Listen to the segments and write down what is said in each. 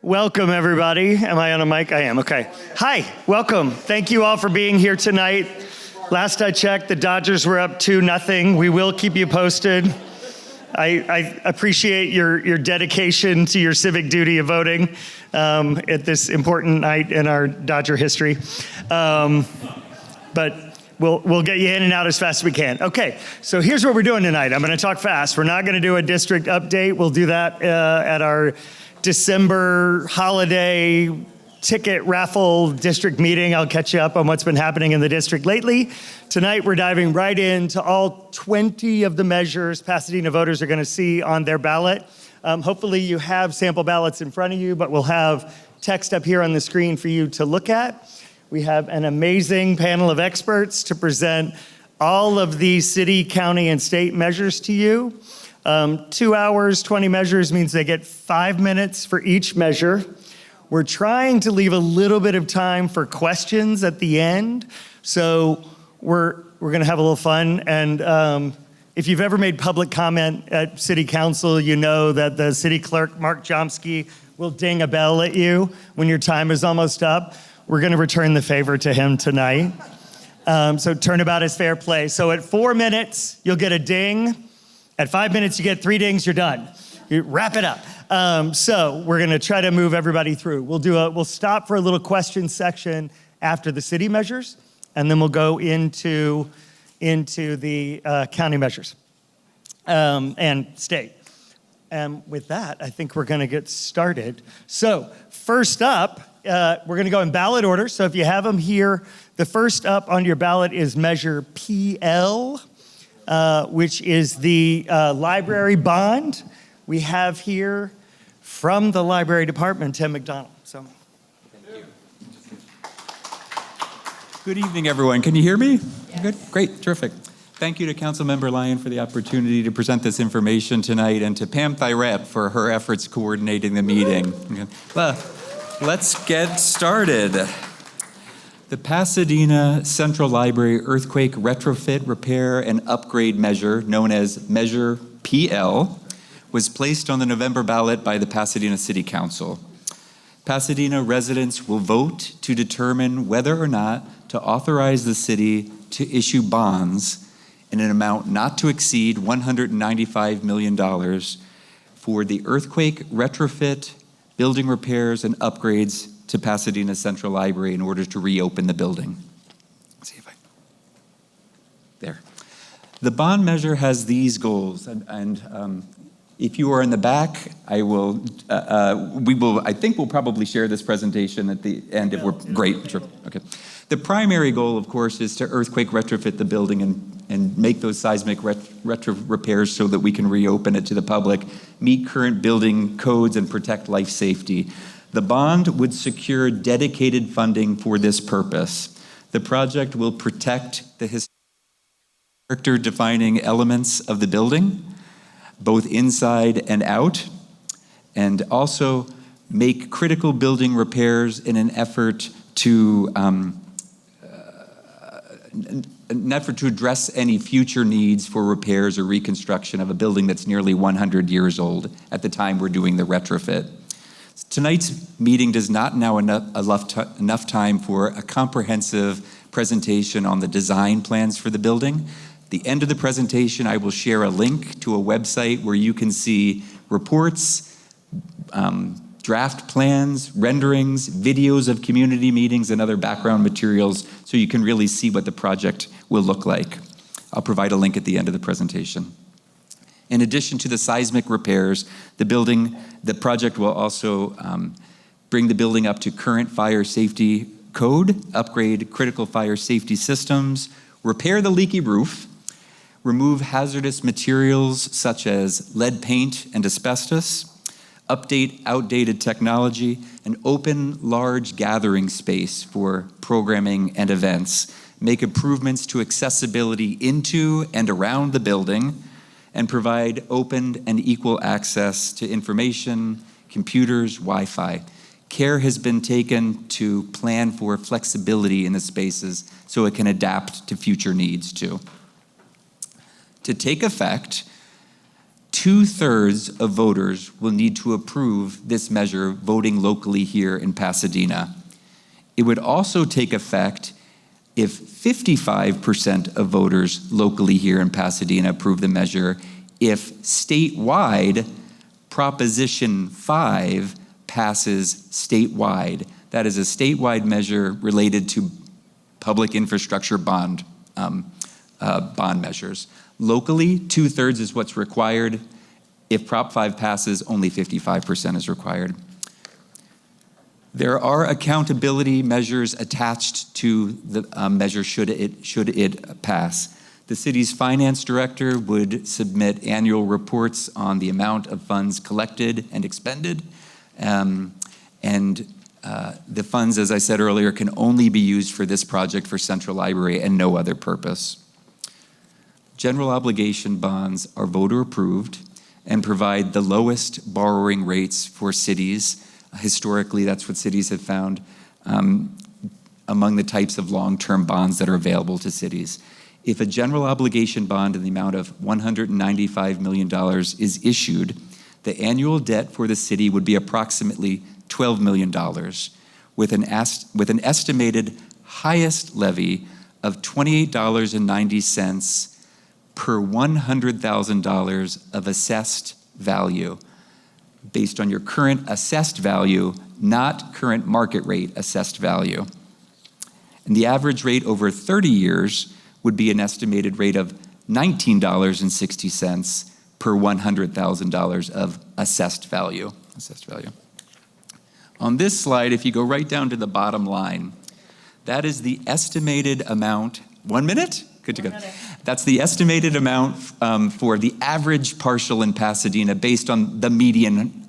Welcome, everybody. Am I on a mic? I am. Okay. Hi, welcome. Thank you all for being here tonight. Last I checked, the Dodgers were up 2-0. We will keep you posted. I appreciate your dedication to your civic duty of voting at this important night in our Dodger history. But we'll get you in and out as fast as we can. Okay, so here's what we're doing tonight. I'm going to talk fast. We're not going to do a district update. We'll do that at our December holiday ticket raffle district meeting. I'll catch you up on what's been happening in the district lately. Tonight, we're diving right into all 20 of the measures Pasadena voters are going to see on their ballot. Hopefully, you have sample ballots in front of you, but we'll have text up here on the screen for you to look at. We have an amazing panel of experts to present all of these city, county, and state measures to you. 2 hours, 20 measures means they get 5 minutes for each measure. We're trying to leave a little bit of time for questions at the end. So we're gonna have a little fun. And if you've ever made public comment at city council, you know that the city clerk, Mark Jomsky, will ding a bell at you when your time is almost up. We're gonna return the favor to him tonight. So turnabout is fair play. So at 4 minutes, you'll get a ding. At 5 minutes, you get 3 dings, you're done. You wrap it up. So we're gonna try to move everybody through. We'll stop for a little question section after the city measures, and then we'll go into the county measures and state. And with that, I think we're gonna get started. So first up, we're gonna go in ballot order. So if you have them here, the first up on your ballot is Measure PL, which is the library bond. We have here from the library department, Tim McDonald. So. Thank you. Good evening, everyone. Can you hear me? Yes. Good, great, terrific. Thank you to Councilmember Lyon for the opportunity to present this information tonight, and to Pam Thyrep for her efforts coordinating the meeting. Well, let's get started. The Pasadena Central Library Earthquake Retrofit, Repair, and Upgrade Measure, known as Measure PL, was placed on the November ballot by the Pasadena City Council. Pasadena residents will vote to determine whether or not to authorize the city to issue bonds in an amount not to exceed $195 million for the earthquake retrofit, building repairs, and upgrades to Pasadena Central Library in order to reopen the building. Let's see if there. The bond measure has these goals, and if you are in the back, I think we'll probably share this presentation at the end if we're, great, sure, okay. The primary goal, of course, is to earthquake retrofit the building and make those seismic retro repairs so that we can reopen it to the public, meet current building codes, and protect life safety. The bond would secure dedicated funding for this purpose. The project will protect the character-defining elements of the building, both inside and out, and also make critical building repairs in an effort to address any future needs for repairs or reconstruction of a building that's nearly 100 years old at the time we're doing the retrofit. Tonight's meeting does not now enough time for a comprehensive presentation on the design plans for the building. At the end of the presentation, I will share a link to a website where you can see reports, draft plans, renderings, videos of community meetings, and other background materials so you can really see what the project will look like. I'll provide a link at the end of the presentation. In addition to the seismic repairs, the project will also bring the building up to current fire safety code, upgrade critical fire safety systems, repair the leaky roof, remove hazardous materials such as lead paint and asbestos, update outdated technology, and open large gathering space for programming and events, make improvements to accessibility into and around the building, and provide open and equal access to information, computers, Wi-Fi. Care has been taken to plan for flexibility in the spaces so it can adapt to future needs too. To take effect, 2/3 of voters will need to approve this measure voting locally here in Pasadena. It would also take effect if 55% of voters locally here in Pasadena approve the measure, if statewide Proposition 5 passes statewide. That is a statewide measure related to public infrastructure bond measures. Locally, 2/3 is what's required. If Prop 5 passes, only 55% is required. There are accountability measures attached to the measure should it pass. The city's finance director would submit annual reports on the amount of funds collected and expended. The funds, as I said earlier, can only be used for this project for Central Library and no other purpose. General obligation bonds are voter approved and provide the lowest borrowing rates for cities. Historically, that's what cities have found among the types of long-term bonds that are available to cities. If a general obligation bond in the amount of $195 million is issued, the annual debt for the city would be approximately $12 million, with an estimated highest levy of $28.90 per $100,000 of assessed value, based on your current assessed value, not current market rate assessed value. And the average rate over 30 years would be an estimated rate of $19.60 per $100,000 of assessed value. On this slide, if you go right down to the bottom line, that is the estimated amount. 1 minute? Good to go. That's the estimated amount for the average parcel in Pasadena based on the median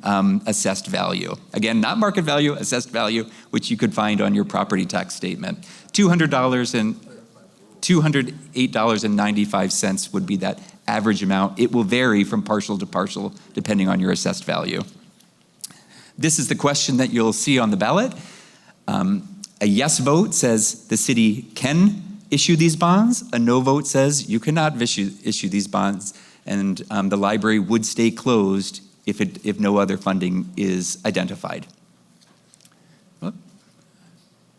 assessed value. Again, not market value, assessed value, which you could find on your property tax statement. $208.95 would be that average amount. It will vary from parcel to parcel depending on your assessed value. This is the question that you'll see on the ballot. A yes vote says the city can issue these bonds. A no vote says you cannot issue these bonds, and the library would stay closed if no other funding is identified.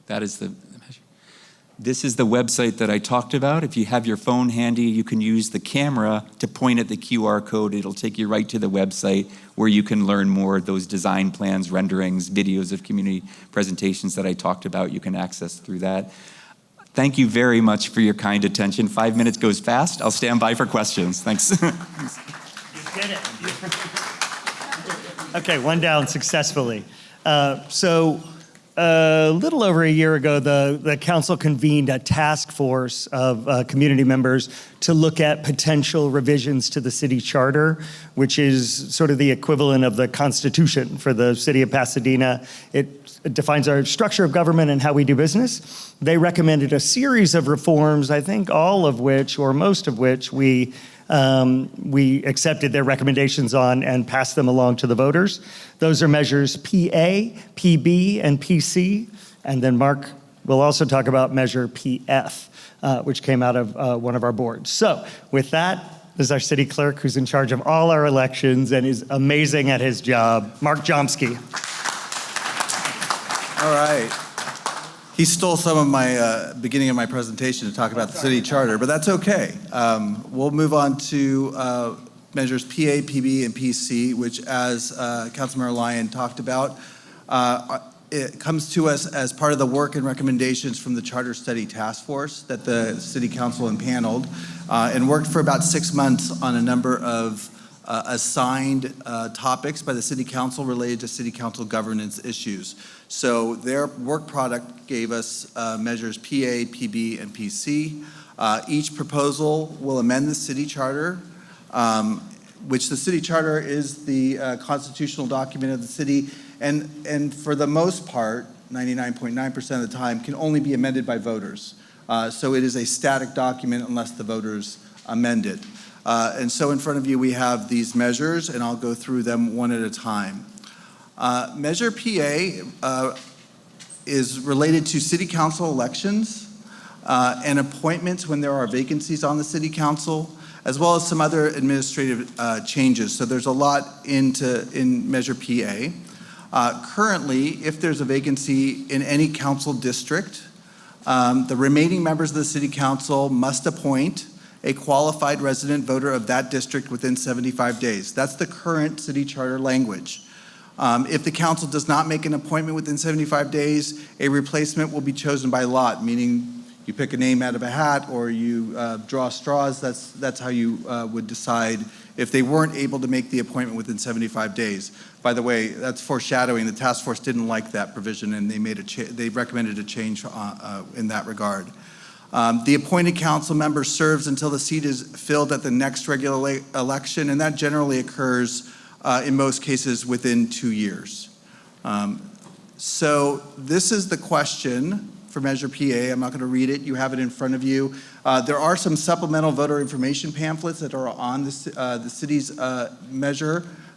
That is the measure. This is the website that I talked about. If you have your phone handy, you can use the camera to point at the QR code. It'll take you right to the website where you can learn more. Those design plans, renderings, videos of community presentations that I talked about, you can access through that. Thank you very much for your kind attention. 5 minutes goes fast. I'll stand by for questions. Thanks. You did it. Okay, one down successfully. So a little over a year ago, the council convened a task force of community members to look at potential revisions to the city charter, which is sort of the equivalent of the Constitution for the city of Pasadena. It defines our structure of government and how we do business. They recommended a series of reforms, I think all of which, or most of which, we accepted their recommendations on and passed them along to the voters. Those are measures PA, PB, and PC. And then Mark will also talk about measure PF, which came out of one of our boards. So with that, this is our city clerk who's in charge of all our elections and is amazing at his job, Mark Jomsky. All right. He stole some of my beginning of my presentation to talk about the city charter, but that's okay. We'll move on to measures PA, PB, and PC, which, as Councilmember Lyon talked about, it comes to us as part of the work and recommendations from the Charter Study Task Force that the City Council impaneled and worked for about 6 months on a number of assigned topics by the City Council related to City Council governance issues. So their work product gave us measures PA, PB, and PC. Each proposal will amend the city charter, which the city charter is the constitutional document of the city, and for the most part, 99.9% of the time, can only be amended by voters. So it is a static document unless the voters amend it. And so in front of you, we have these measures, and I'll go through them one at a time. Measure PA is related to city council elections and appointments when there are vacancies on the city council, as well as some other administrative changes. So there's a lot in Measure PA. Currently, if there's a vacancy in any council district, the remaining members of the city council must appoint a qualified resident voter of that district within 75 days. That's the current city charter language. If the council does not make an appointment within 75 days, a replacement will be chosen by lot, meaning you pick a name out of a hat or you draw straws. That's how you would decide if they weren't able to make the appointment within 75 days. By the way, that's foreshadowing. The task force didn't like that provision, and they recommended a change in that regard. The appointed council member serves until the seat is filled at the next regular election, and that generally occurs in most cases within 2 years. So this is the question for Measure PA. I'm not going to read it. You have it in front of you. There are some supplemental voter information pamphlets that are on the city's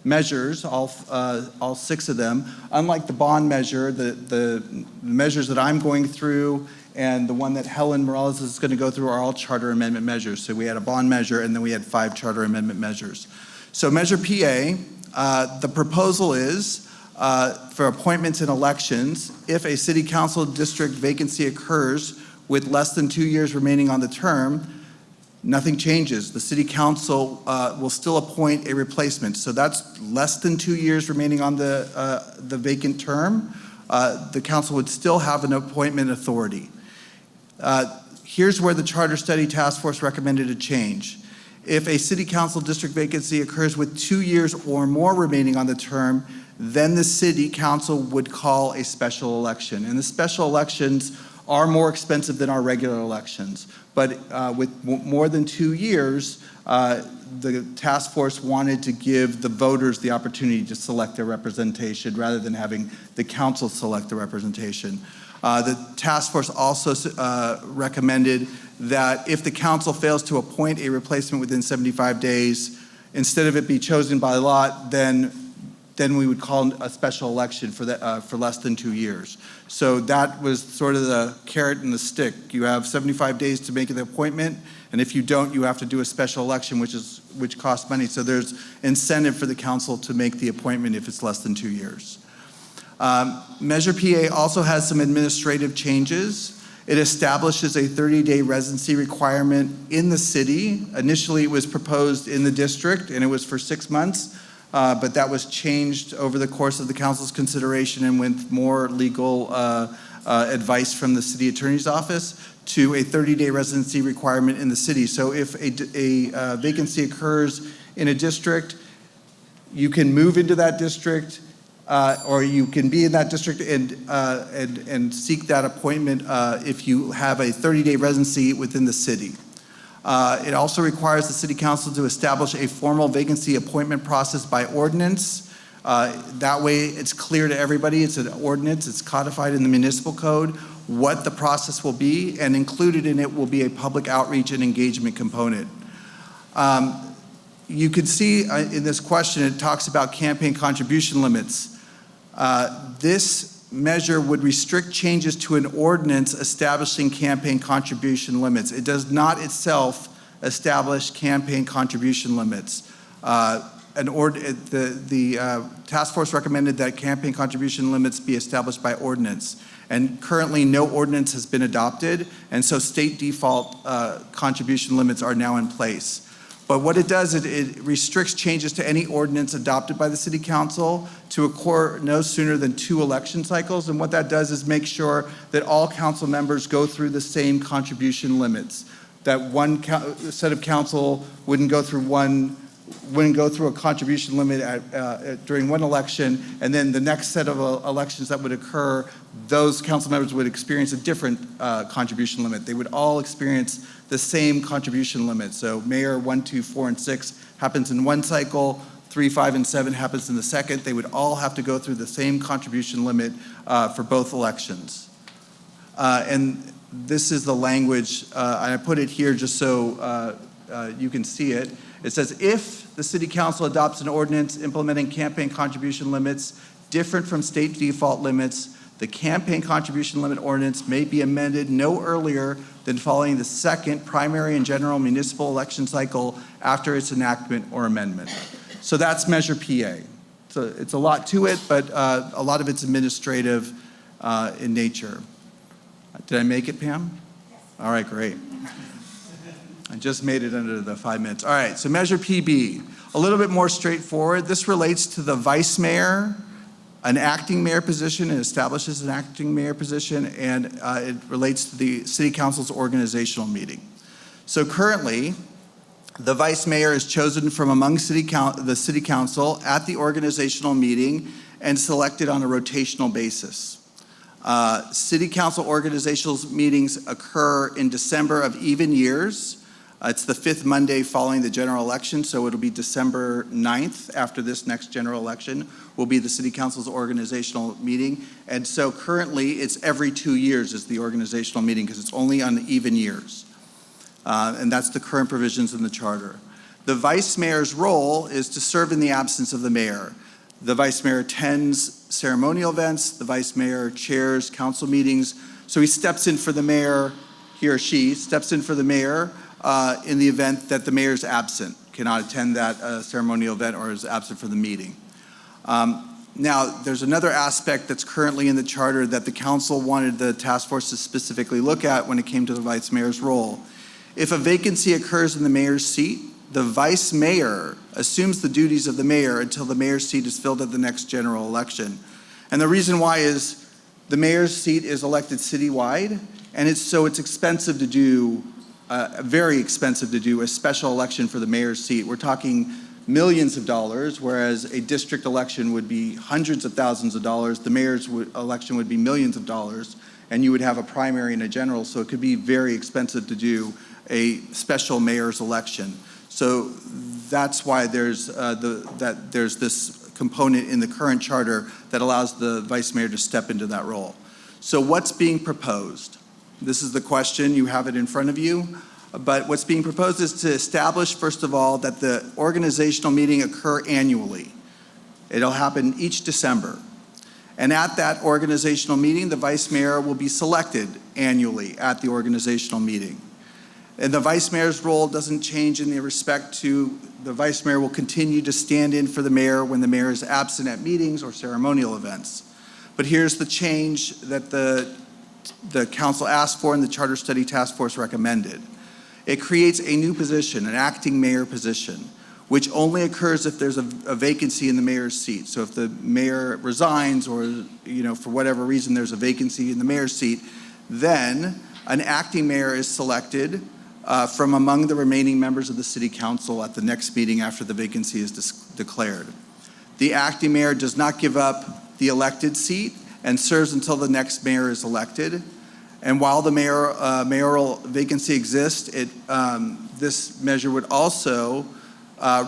measures, all 6 of them. Unlike the bond measure, the measures that I'm going through and the one that Helen Morales is going to go through are all charter amendment measures. So we had a bond measure, and then we had 5 charter amendment measures. So Measure PA, the proposal is for appointments and elections, if a city council district vacancy occurs with less than 2 years remaining on the term, nothing changes. The city council will still appoint a replacement. So that's less than 2 years remaining on the vacant term. The council would still have an appointment authority. Here's where the Charter Study Task Force recommended a change. If a city council district vacancy occurs with 2 years or more remaining on the term, then the city council would call a special election. And the special elections are more expensive than our regular elections. But with more than 2 years, the task force wanted to give the voters the opportunity to select their representation rather than having the council select the representation. The task force also recommended that if the council fails to appoint a replacement within 75 days, instead of it be chosen by lot, then we would call a special election for less than 2 years. So that was sort of the carrot and the stick. You have 75 days to make the appointment, and if you don't, you have to do a special election, which costs money. So there's incentive for the council to make the appointment if it's less than 2 years. Measure PA also has some administrative changes. It establishes a 30-day residency requirement in the city. Initially, it was proposed in the district, and it was for 6 months. But that was changed over the course of the council's consideration and with more legal advice from the city attorney's office to a 30-day residency requirement in the city. So if a vacancy occurs in a district, you can move into that district or you can be in that district and seek that appointment if you have a 30-day residency within the city. It also requires the city council to establish a formal vacancy appointment process by ordinance. That way it's clear to everybody, it's an ordinance, it's codified in the municipal code, what the process will be, and included in it will be a public outreach and engagement component. You can see in this question, it talks about campaign contribution limits. This measure would restrict changes to an ordinance establishing campaign contribution limits. It does not itself establish campaign contribution limits. The task force recommended that campaign contribution limits be established by ordinance. And currently no ordinance has been adopted, and so state default contribution limits are now in place. But what it does, it restricts changes to any ordinance adopted by the city council to occur no sooner than 2 election cycles. And what that does is make sure that all council members go through the same contribution limits. That one set of council wouldn't go through a contribution limit during one election, and then the next set of elections that would occur, those council members would experience a different contribution limit. They would all experience the same contribution limit. So mayor 1, 2, 4, and 6 happens in one cycle, 3, 5, and 7 happens in the second. They would all have to go through the same contribution limit for both elections. And this is the language, and I put it here just so you can see it. It says, if the city council adopts an ordinance implementing campaign contribution limits different from state default limits, The campaign contribution limit ordinance may be amended no earlier than following the second primary and general municipal election cycle after its enactment or amendment. So that's Measure PA. So it's a lot to it, but a lot of it's administrative in nature. Did I make it, Pam? Yes. All right, great. I just made it under the 5 minutes. All right, so Measure PB, a little bit more straightforward. This relates to the vice mayor, an acting mayor position. It establishes an acting mayor position, and it relates to the city council's organizational meeting. So currently, the vice mayor is chosen from among the city council at the organizational meeting and selected on a rotational basis. City council organizational meetings occur in December of even years. It's the 5th Monday following the general election, so it'll be December 9th after this next general election will be the city council's organizational meeting. And so currently it's every 2 years is the organizational meeting because it's only on even years. And that's the current provisions in the charter. The vice mayor's role is to serve in the absence of the mayor. The vice mayor attends ceremonial events. The vice mayor chairs council meetings. So he steps in for the mayor, he or she steps in for the mayor in the event that the mayor is absent, cannot attend that ceremonial event or is absent for the meeting. Now, there's another aspect that's currently in the charter that the council wanted the task force to specifically look at when it came to the vice mayor's role. If a vacancy occurs in the mayor's seat, the vice mayor assumes the duties of the mayor until the mayor's seat is filled at the next general election. And the reason why is the mayor's seat is elected citywide, and it's expensive to do, very expensive to do a special election for the mayor's seat. We're talking millions of dollars, whereas a district election would be hundreds of thousands of dollars. The mayor's election would be millions of dollars, and you would have a primary and a general, so it could be very expensive to do a special mayor's election. So that's why there's this component in the current charter that allows the vice mayor to step into that role. So what's being proposed? This is the question, you have it in front of you. But what's being proposed is to establish, first of all, that the organizational meeting occur annually. It'll happen each December. And at that organizational meeting, the vice mayor will be selected annually at the organizational meeting. And the vice mayor's role doesn't change in the respect to the vice mayor will continue to stand in for the mayor when the mayor is absent at meetings or ceremonial events. But here's the change that the council asked for and the Charter Study Task Force recommended. It creates a new position, an acting mayor position, which only occurs if there's a vacancy in the mayor's seat. So if the mayor resigns or, for whatever reason there's a vacancy in the mayor's seat, then an acting mayor is selected from among the remaining members of the city council at the next meeting after the vacancy is declared. The acting mayor does not give up the elected seat and serves until the next mayor is elected. And while the mayoral vacancy exists, this measure would also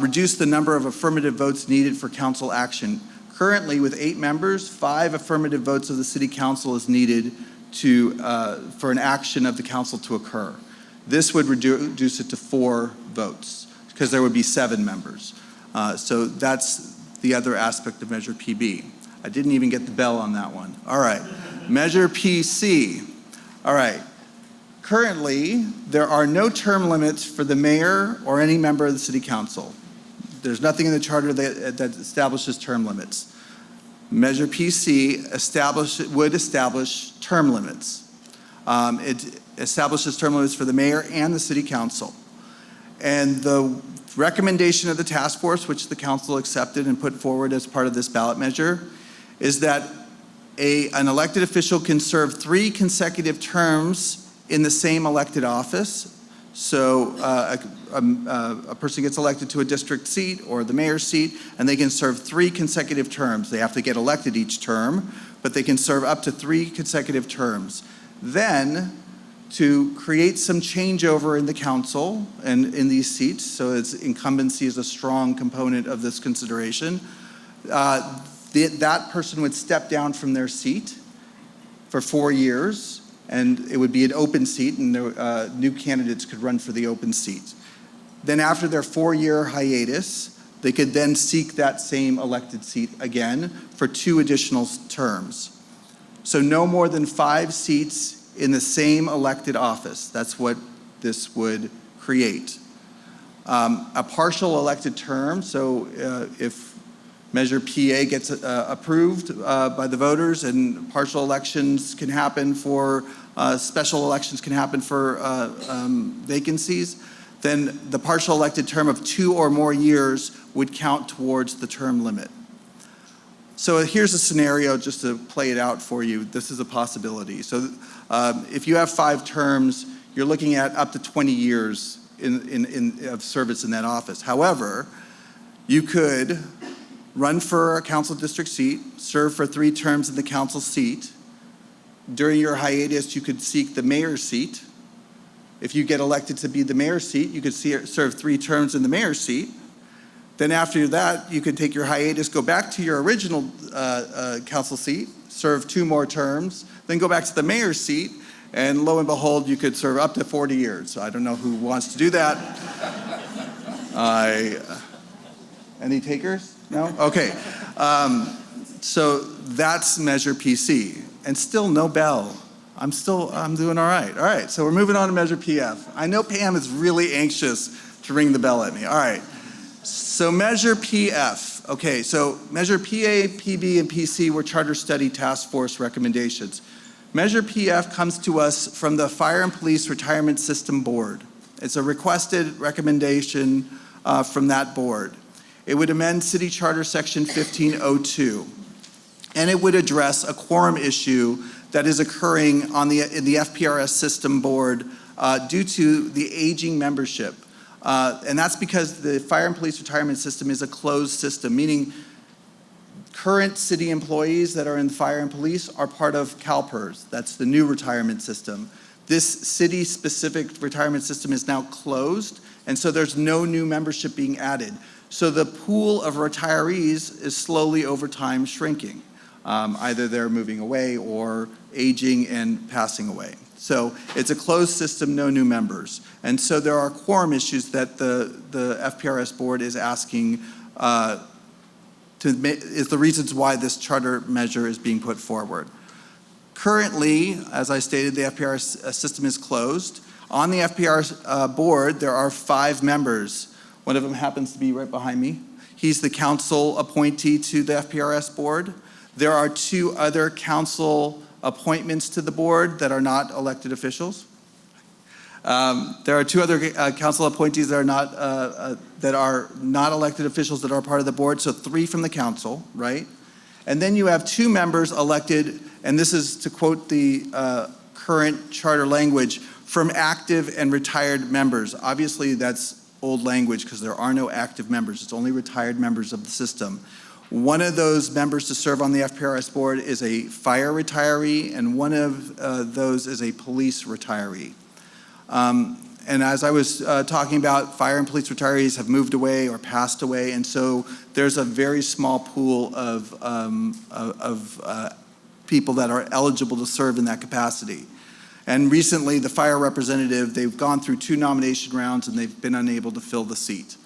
reduce the number of affirmative votes needed for council action. Currently, with 8 members, 5 affirmative votes of the city council is needed for an action of the council to occur. This would reduce it to 4 votes because there would be 7 members. So that's the other aspect of Measure PB. I didn't even get the bell on that one. All right, Measure PC. All right, currently there are no term limits for the mayor or any member of the city council. There's nothing in the charter that establishes term limits. Measure PC would establish term limits. It establishes term limits for the mayor and the city council. And the recommendation of the task force, which the council accepted and put forward as part of this ballot measure, is that an elected official can serve 3 consecutive terms in the same elected office. So a person gets elected to a district seat or the mayor's seat, and they can serve 3 consecutive terms. They have to get elected each term, but they can serve up to 3 consecutive terms. Then, to create some changeover in the council and in these seats, so incumbency is a strong component of this consideration, that person would step down from their seat for 4 years, and it would be an open seat, and new candidates could run for the open seat. Then after their 4-year hiatus, they could then seek that same elected seat again for 2 additional terms. So no more than 5 seats in the same elected office. That's what this would create. A partial elected term, so if Measure PA gets approved by the voters, and partial elections can happen for, special elections can happen for vacancies, then the partial elected term of 2 or more years would count towards the term limit. So here's a scenario just to play it out for you. This is a possibility. So if you have 5 terms, you're looking at up to 20 years of service in that office. However, you could run for a council district seat, serve for 3 terms in the council seat. During your hiatus, you could seek the mayor's seat. If you get elected to be the mayor's seat, you could serve 3 terms in the mayor's seat. Then after that, you could take your hiatus, go back to your original council seat, serve 2 more terms, then go back to the mayor's seat, and lo and behold, you could serve up to 40 years. So I don't know who wants to do that. Any takers? No? Okay. So that's Measure PC. And still no bell. I'm doing all right. All right, so we're moving on to Measure PF. I know Pam is really anxious to ring the bell at me. All right. So Measure PF. Okay, so Measure PA, PB, and PC were Charter Study Task Force recommendations. Measure PF comes to us from the Fire and Police Retirement System Board. It's a requested recommendation from that board. It would amend City Charter Section 1502, and it would address a quorum issue that is occurring in the FPRS system board due to the aging membership. And that's because the Fire and Police Retirement System is a closed system, meaning current city employees that are in fire and police are part of CalPERS. That's the new retirement system. This city-specific retirement system is now closed, and so there's no new membership being added. So the pool of retirees is slowly over time shrinking. Either they're moving away or aging and passing away. So it's a closed system, no new members. And so there are quorum issues that the FPRS board is asking is the reasons why this charter measure is being put forward. Currently, as I stated, the FPRS system is closed. On the FPRS board, there are 5 members. One of them happens to be right behind me. He's the council appointee to the FPRS board. There are 2 other council appointments to the board that are not elected officials. There are 2 other council appointees that are not elected officials that are part of the board, so 3 from the council, right? And then you have 2 members elected, and this is to quote the current charter language, from active and retired members. Obviously, that's old language because there are no active members. It's only retired members of the system. One of those members to serve on the FPRS board is a fire retiree, and one of those is a police retiree. And as I was talking about, fire and police retirees have moved away or passed away, and so there's a very small pool of people that are eligible to serve in that capacity. And recently, the fire representative, they've gone through 2 nomination rounds and they've been unable to fill the seat.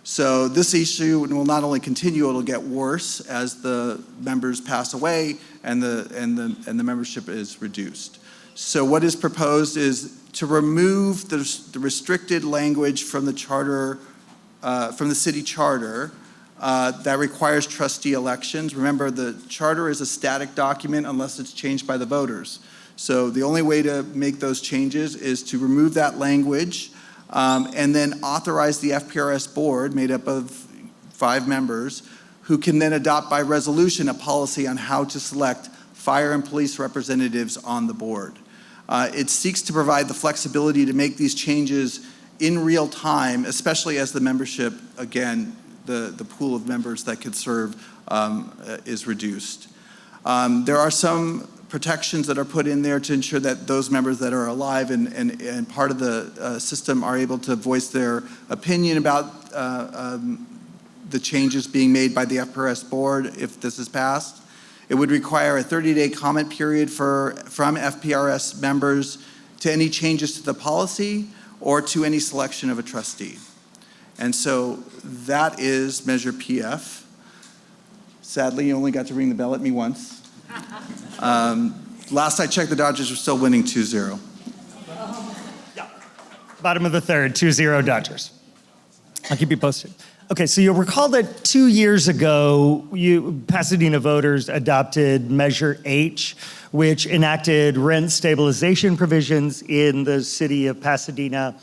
So this issue will not only continue, it'll get worse as the members pass away and the membership is reduced. So what is proposed is to remove the restricted language from the charter, from the city charter that requires trustee elections. Remember, the charter is a static document unless it's changed by the voters. So the only way to make those changes is to remove that language and then authorize the FPRS board, made up of 5 members, who can then adopt by resolution a policy on how to select fire and police representatives on the board. It seeks to provide the flexibility to make these changes in real time, especially as the membership, again, the pool of members that could serve is reduced. There are some protections that are put in there to ensure that those members that are alive and part of the system are able to voice their opinion about the changes being made by the FPRS board if this is passed. It would require a 30-day comment period from FPRS members to any changes to the policy or to any selection of a trustee. And so that is Measure PF. Sadly, you only got to ring the bell at me once. Last I checked, the Dodgers were still winning 2-0. Bottom of the third, 2-0 Dodgers. I'll keep you posted. Okay, so you'll recall that 2 years ago, Pasadena voters adopted Measure H, which enacted rent stabilization provisions in the city of Pasadena.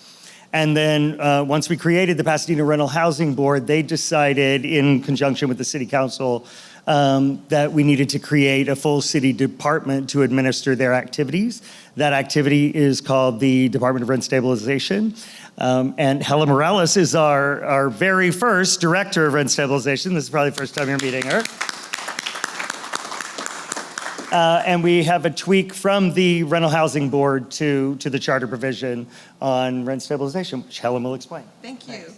And then once we created the Pasadena Rental Housing Board, they decided in conjunction with the city council that we needed to create a full city department to administer their activities. That activity is called the Department of Rent Stabilization. And Helen Morales is our very first director of rent stabilization. This is probably the first time you're meeting her. And we have a tweak from the Rental Housing Board to the charter provision on rent stabilization, which Helen will explain. Thank you.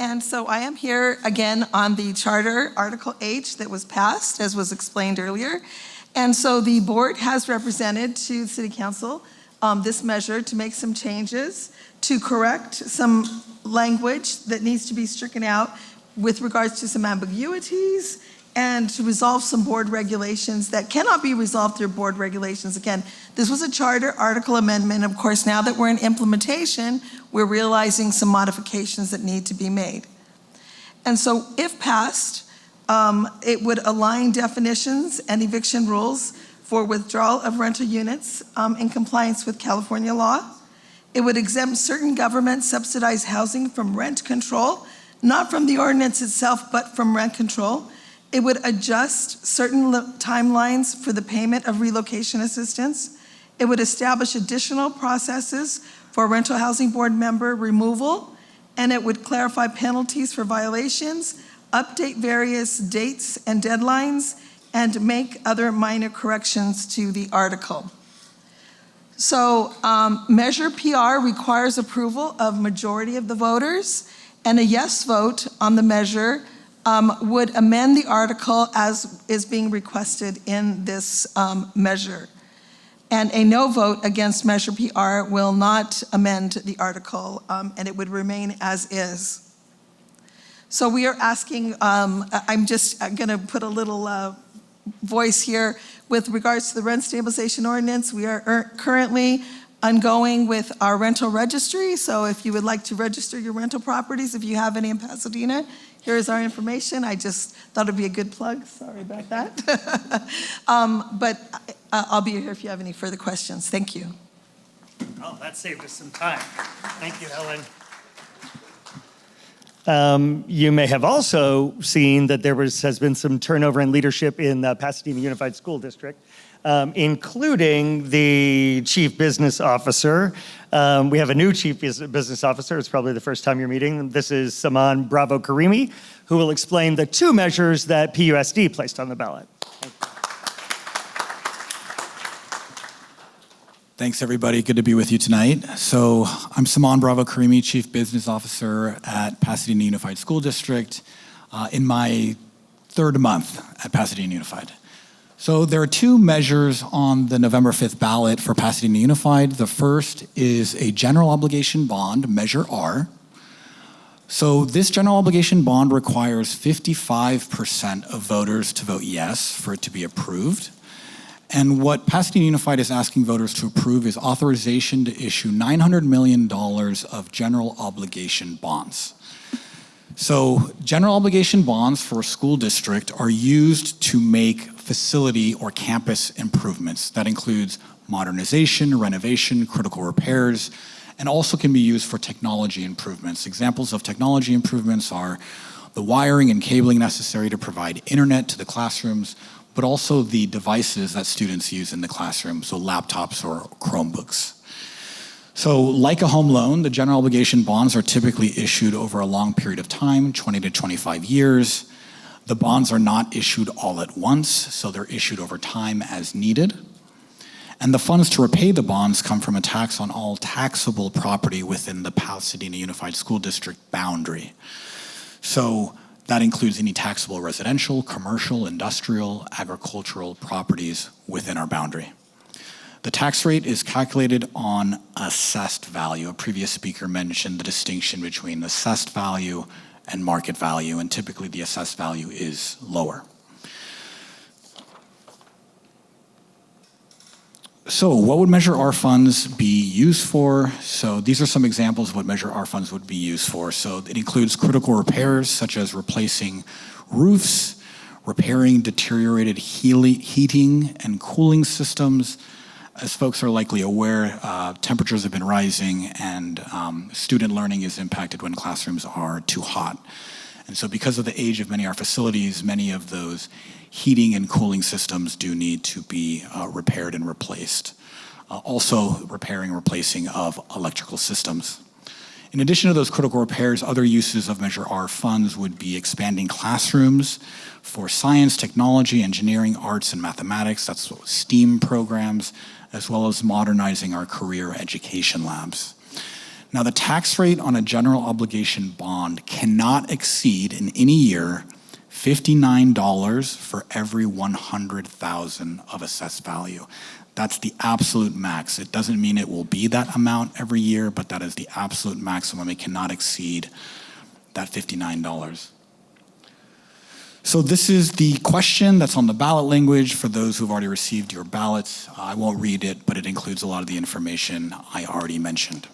And so I am here again on the charter, Article H, that was passed, as was explained earlier. And so the board has represented to the City Council this measure to make some changes, to correct some language that needs to be stricken out with regards to some ambiguities, and to resolve some board regulations that cannot be resolved through board regulations. Again, this was a charter article amendment. Of course, now that we're in implementation, we're realizing some modifications that need to be made. And so if passed, it would align definitions and eviction rules for withdrawal of rental units in compliance with California law. It would exempt certain government subsidized housing from rent control, not from the ordinance itself, but from rent control. It would adjust certain timelines for the payment of relocation assistance. It would establish additional processes for rental housing board member removal, and it would clarify penalties for violations, update various dates and deadlines, and make other minor corrections to the article. So Measure PR requires approval of majority of the voters, and a yes vote on the measure would amend the article as is being requested in this measure. And a no vote against Measure PR will not amend the article, and it would remain as is. So we are asking, I'm just going to put a little voice here with regards to the rent stabilization ordinance. We are currently ongoing with our rental registry. So if you would like to register your rental properties, if you have any in Pasadena, here is our information. I just thought it'd be a good plug. Sorry about that. But I'll be here if you have any further questions. Thank you. Oh, that saved us some time. Thank you, Helen. You may have also seen that there has been some turnover in leadership in the Pasadena Unified School District, including the chief business officer. We have a new chief business officer. It's probably the first time you're meeting. This is Saman Bravo-Korimi, who will explain the two measures that PUSD placed on the ballot. Thanks, everybody. Good to be with you tonight. So I'm Saman Bravo-Korimi, Chief Business Officer at Pasadena Unified School District, in my third month at Pasadena Unified. So there are two measures on the November 5th ballot for Pasadena Unified. The first is a general obligation bond, Measure R. So this general obligation bond requires 55% of voters to vote yes for it to be approved. And what Pasadena Unified is asking voters to approve is authorization to issue $900 million of general obligation bonds. So general obligation bonds for a school district are used to make facility or campus improvements. That includes modernization, renovation, critical repairs, and also can be used for technology improvements. Examples of technology improvements are the wiring and cabling necessary to provide internet to the classrooms, but also the devices that students use in the classroom, so laptops or Chromebooks. So like a home loan, the general obligation bonds are typically issued over a long period of time, 20 to 25 years. The bonds are not issued all at once, so they're issued over time as needed. And the funds to repay the bonds come from a tax on all taxable property within the Pasadena Unified School District boundary. So that includes any taxable residential, commercial, industrial, agricultural properties within our boundary. The tax rate is calculated on assessed value. A previous speaker mentioned the distinction between assessed value and market value, and typically the assessed value is lower. So what would Measure R funds be used for? So these are some examples of what Measure R funds would be used for. So it includes critical repairs such as replacing roofs, repairing deteriorated heating and cooling systems. As folks are likely aware, temperatures have been rising and student learning is impacted when classrooms are too hot. And so because of the age of many of our facilities, many of those heating and cooling systems do need to be repaired and replaced. Also repairing and replacing of electrical systems. In addition to those critical repairs, other uses of Measure R funds would be expanding classrooms for science, technology, engineering, arts, and mathematics. That's STEAM programs, as well as modernizing our career education labs. Now, the tax rate on a general obligation bond cannot exceed in any year $59 for every 100,000 of assessed value. That's the absolute max. It doesn't mean it will be that amount every year, but that is the absolute maximum. It cannot exceed that $59. So this is the question that's on the ballot language for those who've already received your ballots. I won't read it, but it includes a lot of the information I already mentioned.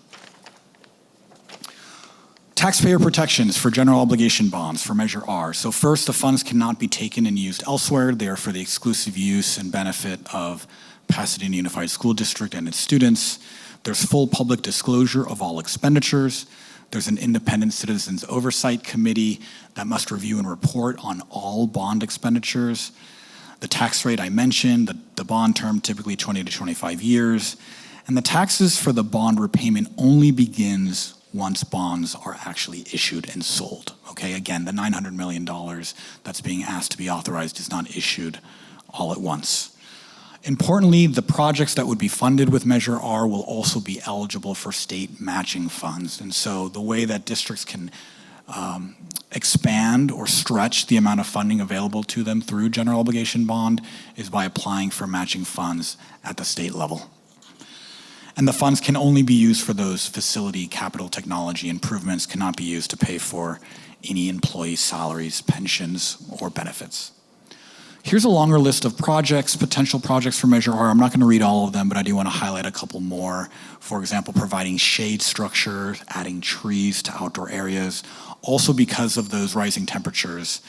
Taxpayer protections for general obligation bonds for Measure R. So first, the funds cannot be taken and used elsewhere. They are for the exclusive use and benefit of Pasadena Unified School District and its students. There's full public disclosure of all expenditures. There's an independent citizens oversight committee that must review and report on all bond expenditures. The tax rate I mentioned, the bond term typically 20 to 25 years. And the taxes for the bond repayment only begins once bonds are actually issued and sold. Okay, again, the $900 million that's being asked to be authorized is not issued all at once. Importantly, the projects that would be funded with Measure R will also be eligible for state matching funds. And so the way that districts can expand or stretch the amount of funding available to them through general obligation bond is by applying for matching funds at the state level. And the funds can only be used for those facility capital technology improvements, cannot be used to pay for any employee salaries, pensions, or benefits. Here's a longer list of projects, potential projects for Measure R. I'm not going to read all of them, but I do want to highlight a couple more. For example, providing shade structure, adding trees to outdoor areas. Also, because of those rising temperatures,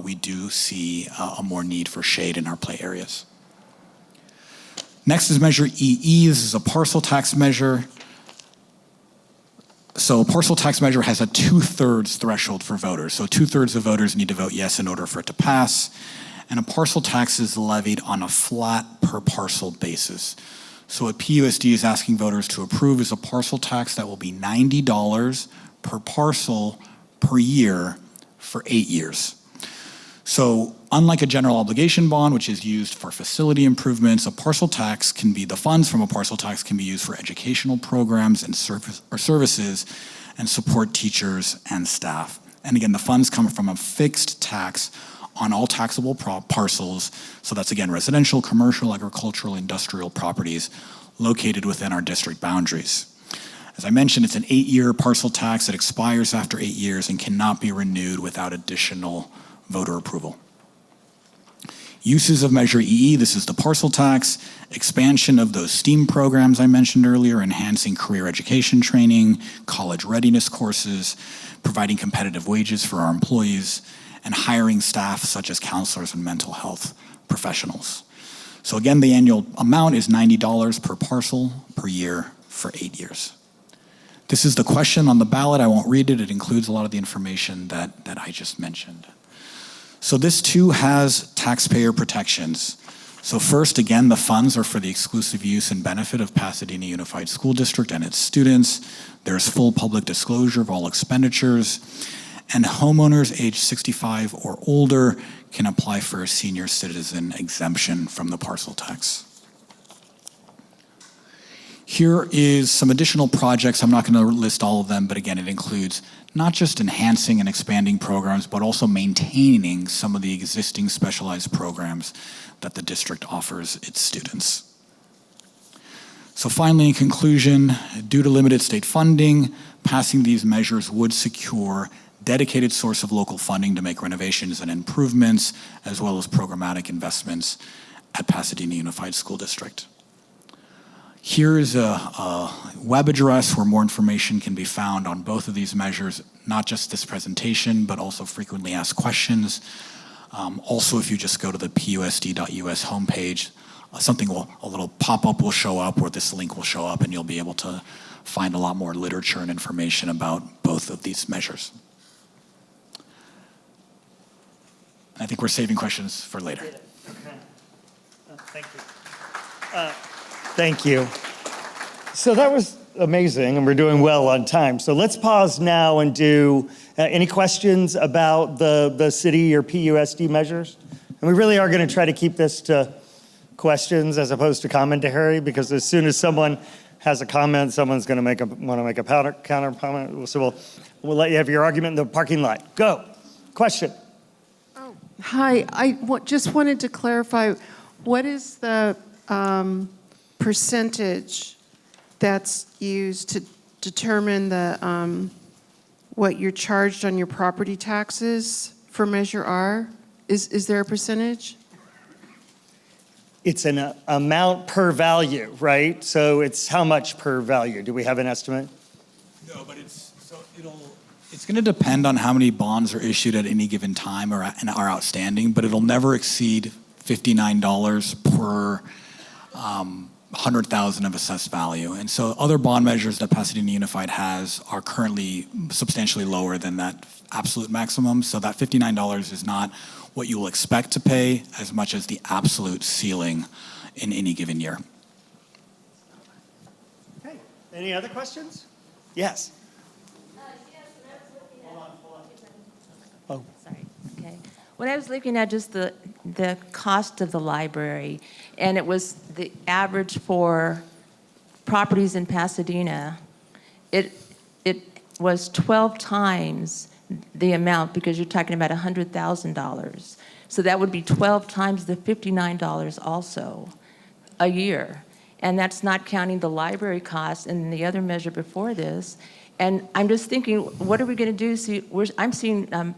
we do see a more need for shade in our play areas. Next is Measure EE. This is a parcel tax measure. So a parcel tax measure has a 2/3 threshold for voters. So 2/3 of voters need to vote yes in order for it to pass. And a parcel tax is levied on a flat per parcel basis. So what PUSD is asking voters to approve is a parcel tax that will be $90 per parcel per year for 8 years. So unlike a general obligation bond, which is used for facility improvements, the funds from a parcel tax can be used for educational programs and services and support teachers and staff. And again, the funds come from a fixed tax on all taxable parcels. So that's again, residential, commercial, agricultural, industrial properties located within our district boundaries. As I mentioned, it's an 8-year parcel tax that expires after 8 years and cannot be renewed without additional voter approval. Uses of Measure EE, this is the parcel tax, expansion of those STEAM programs I mentioned earlier, enhancing career education training, college readiness courses, providing competitive wages for our employees, and hiring staff such as counselors and mental health professionals. So again, the annual amount is $90 per parcel per year for 8 years. This is the question on the ballot. I won't read it. It includes a lot of the information that I just mentioned. So this too has taxpayer protections. So first, again, the funds are for the exclusive use and benefit of Pasadena Unified School District and its students. There's full public disclosure of all expenditures. And homeowners age 65 or older can apply for a senior citizen exemption from the parcel tax. Here is some additional projects. I'm not going to list all of them, but again, it includes not just enhancing and expanding programs, but also maintaining some of the existing specialized programs that the district offers its students. So finally, in conclusion, due to limited state funding, passing these measures would secure dedicated source of local funding to make renovations and improvements, as well as programmatic investments at Pasadena Unified School District. Here is a web address where more information can be found on both of these measures, not just this presentation, but also frequently asked questions. Also, if you just go to the pusd.us homepage, a little pop-up will show up, or this link will show up, and you'll be able to find a lot more literature and information about both of these measures. I think we're saving questions for later. Okay. Thank you. Thank you. So that was amazing, and we're doing well on time. So let's pause now and do any questions about the city or PUSD measures? And we really are going to try to keep this to questions as opposed to commentary, because as soon as someone has a comment, someone's going to want to make a counter comment. So we'll let you have your argument in the parking lot. Go. Question. Hi, I just wanted to clarify, what is the percentage that's used to determine the what you're charged on your property taxes for Measure R? Is there a percentage? It's an amount per value, right? So it's how much per value? Do we have an estimate? No, but it's going to depend on how many bonds are issued at any given time and are outstanding, but it'll never exceed $59 per 100,000 of assessed value. And so other bond measures that Pasadena Unified has are currently substantially lower than that absolute maximum. So that $59 is not what you will expect to pay as much as the absolute ceiling in any given year. Okay. Any other questions? Yes. Oh. Sorry. Okay. When I was looking at just the cost of the library, and it was the average for properties in Pasadena, it was 12 times the amount, because you're talking about $100,000. So that would be 12 times the $59 also a year. And that's not counting the library costs and the other measure before this. And I'm just thinking, what are we going to do? See, I'm seeing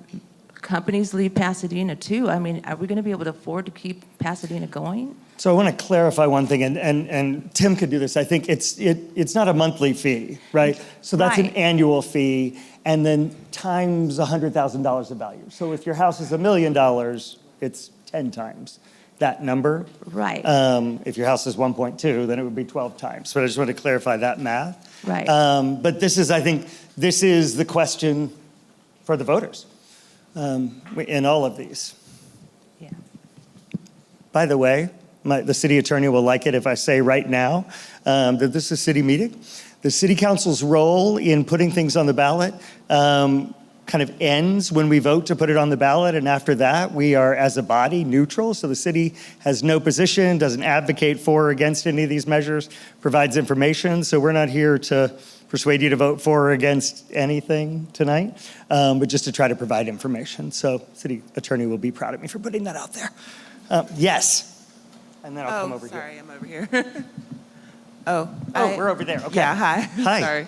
companies leave Pasadena too. I mean, are we going to be able to afford to keep Pasadena going? So I want to clarify one thing, and Tim could do this. I think it's not a monthly fee, right? So that's an Right. annual fee, and then times $100,000 of value. So if your house is $1 million, it's 10 times that number. Right. If your house is 1.2, then it would be 12 times. So I just want to clarify that math. Right. But I think this is the question for the voters in all of these. Yeah. By the way, the city attorney will like it if I say right now that this is a city meeting. The city council's role in putting things on the ballot kind of ends when we vote to put it on the ballot, and after that, we are, as a body, neutral. So the city has no position, doesn't advocate for or against any of these measures, provides information. So we're not here to persuade you to vote for or against anything tonight, but just to try to provide information. So city attorney will be proud of me for putting that out there. Yes. And then I'll come over sorry, here. I'm over here. Oh, We're over there. Okay. Yeah, hi. Hi. Sorry.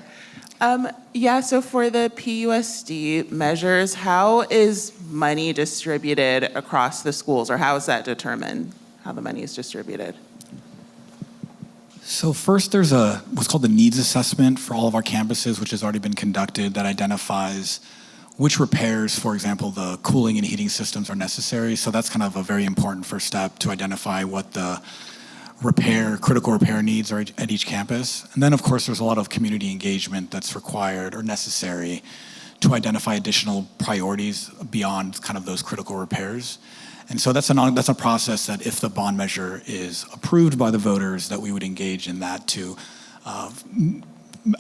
So for the PUSD measures, how is money distributed across the schools, or how is that determined, how the money is distributed? So first, there's what's called the needs assessment for all of our campuses, which has already been conducted, that identifies which repairs, for example, the cooling and heating systems are necessary. So that's kind of a very important first step to identify what the critical repair needs are at each campus. And then, of course, there's a lot of community engagement that's required or necessary to identify additional priorities beyond kind of those critical repairs. And so that's a process that, if the bond measure is approved by the voters, that we would engage in that to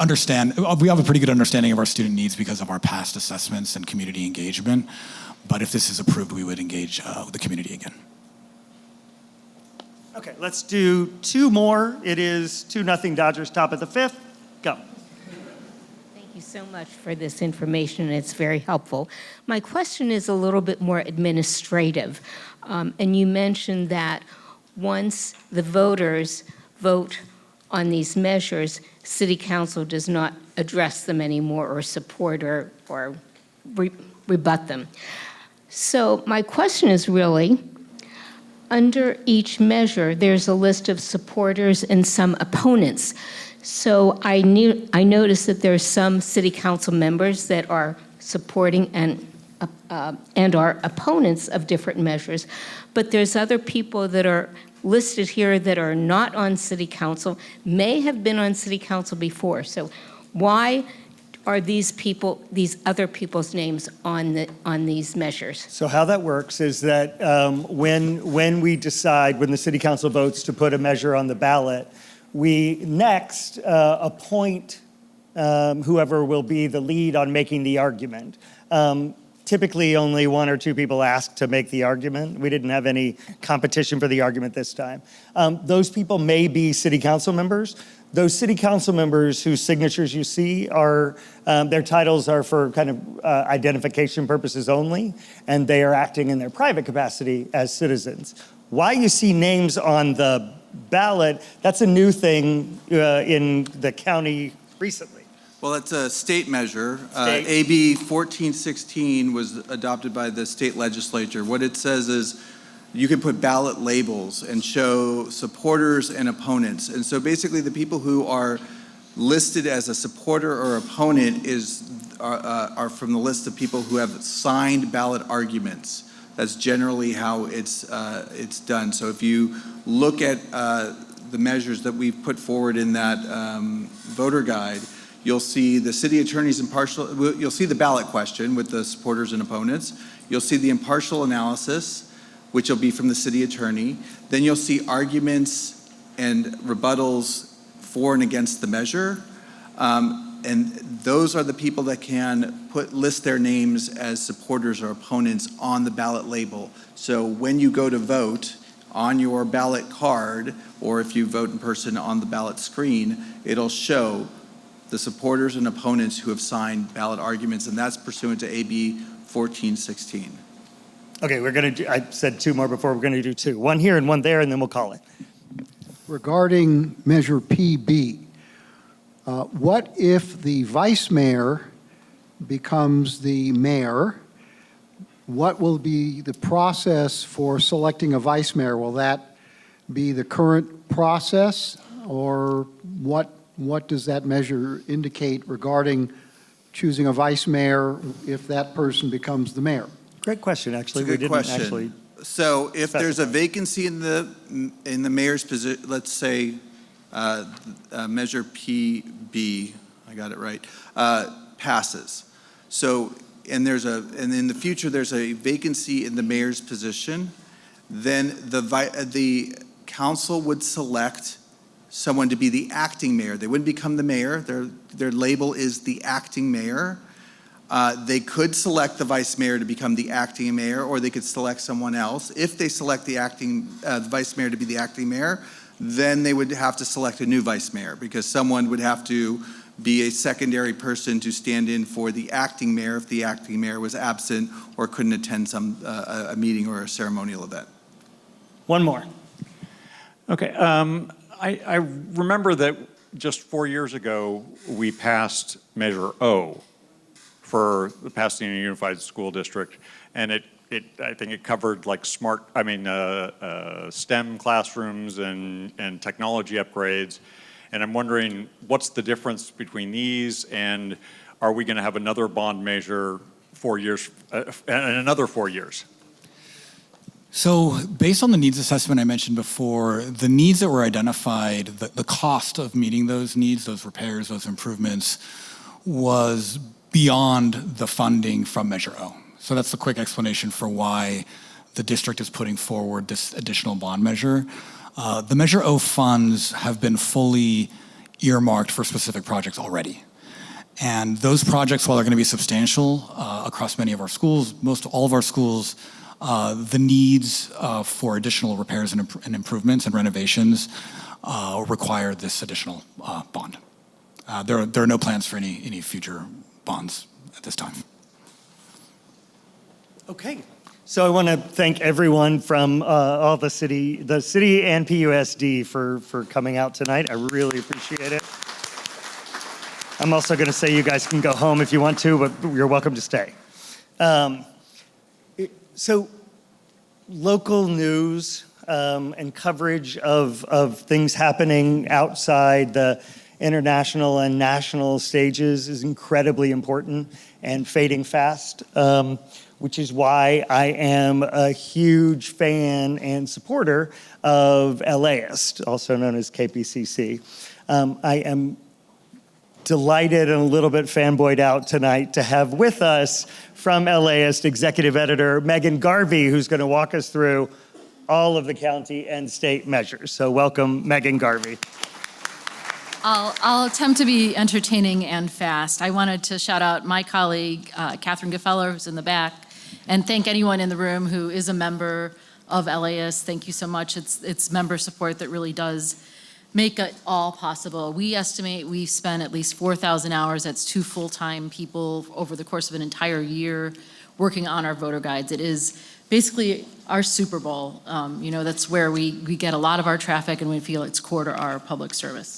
understand. We have a pretty good understanding of our student needs because of our past assessments and community engagement. But if this is approved, we would engage with the community again. Okay, let's do two more. It is 2-0 Dodgers, top of the fifth. Go. Thank you so much for this information. It's very helpful. My question is a little bit more administrative. And you mentioned that once the voters vote on these measures, City Council does not address them anymore or support or rebut them. So my question is really, under each measure, there's a list of supporters and some opponents. So I noticed that there's some city council members that are supporting and are opponents of different measures, but there's other people that are listed here that are not on city council, may have been on city council before. So why are these other people's names on these measures? So how that works is that when we decide, when the city council votes to put a measure on the ballot, we next appoint whoever will be the lead on making the argument. Typically, only one or two people ask to make the argument. We didn't have any competition for the argument this time. Those people may be city council members. Those city council members whose signatures you see are, their titles are for kind of identification purposes only, and they are acting in their private capacity as citizens. Why you see names on the ballot, that's a new thing in the county recently. Well, it's a state measure. State. AB 1416 was adopted by the state legislature. What it says is you can put ballot labels and show supporters and opponents. And so basically the people who are listed as a supporter or opponent are from the list of people who have signed ballot arguments. That's generally how it's done. So if you look at the measures that we've put forward in that voter guide, you'll see the city attorney's impartial, you'll see the ballot question with the supporters and opponents. You'll see the impartial analysis, which will be from the city attorney. Then you'll see arguments and rebuttals for and against the measure. And those are the people that can list their names as supporters or opponents on the ballot label. So when you go to vote on your ballot card, or if you vote in person on the ballot screen, it'll show the supporters and opponents who have signed ballot arguments, and that's pursuant to AB 1416. Okay, we're going to do, I said two more before, we're going to do two. One here and one there, and then we'll call it. Regarding Measure PB, what if the vice mayor becomes the mayor? What will be the process for selecting a vice mayor? Will that be the current process, or what does that measure indicate regarding choosing a vice mayor if that person becomes the mayor? Great question, actually. It's a good We didn't question. actually. So if there's a specify. vacancy in the mayor's position, let's say Measure PB, I got it right, passes. So and in the future there's a vacancy in the mayor's position, then the council would select someone to be the acting mayor. They wouldn't become the mayor. Their label is the acting mayor. They could select the vice mayor to become the acting mayor, or they could select someone else. If they select the vice mayor to be the acting mayor, then they would have to select a new vice mayor, because someone would have to be a secondary person to stand in for the acting mayor if the acting mayor was absent or couldn't attend a meeting or a ceremonial event. One more. Okay. I remember that just 4 years ago, we passed Measure O for the Pasadena Unified School District, and I think it covered like STEM classrooms and technology upgrades. And I'm wondering, what's the difference between these, and are we going to have another bond measure 4 years, and another 4 years? So based on the needs assessment I mentioned before, the needs that were identified, the cost of meeting those needs, those repairs, those improvements, was beyond the funding from Measure O. So that's the quick explanation for why the district is putting forward this additional bond measure. The Measure O funds have been fully earmarked for specific projects already. And those projects, while they're going to be substantial across many of our schools, most all of our schools, the needs for additional repairs and improvements and renovations require this additional bond. There are no plans for any future bonds at this time. Okay. So I want to thank everyone from all the city and PUSD for coming out tonight. I really appreciate it. I'm also going to say you guys can go home if you want to, but you're welcome to stay. So local news, and coverage of things happening outside the international and national stages is incredibly important and fading fast, which is why I am a huge fan and supporter of LAist, also known as KPCC. I am delighted and a little bit fanboyed out tonight to have with us from LAist Executive Editor Megan Garvey, who's going to walk us through all of the county and state measures. So welcome, Megan Garvey. I'll attempt to be entertaining and fast. I wanted to shout out my colleague, Catherine Gefeller, who's in the back, and thank anyone in the room who is a member of LAist. Thank you so much. It's member support that really does make it all possible. We estimate we've spent at least 4,000 hours, that's 2 full-time people over the course of an entire year working on our voter guides. It is basically our Super Bowl. That's where we get a lot of our traffic and we feel it's core to our public service.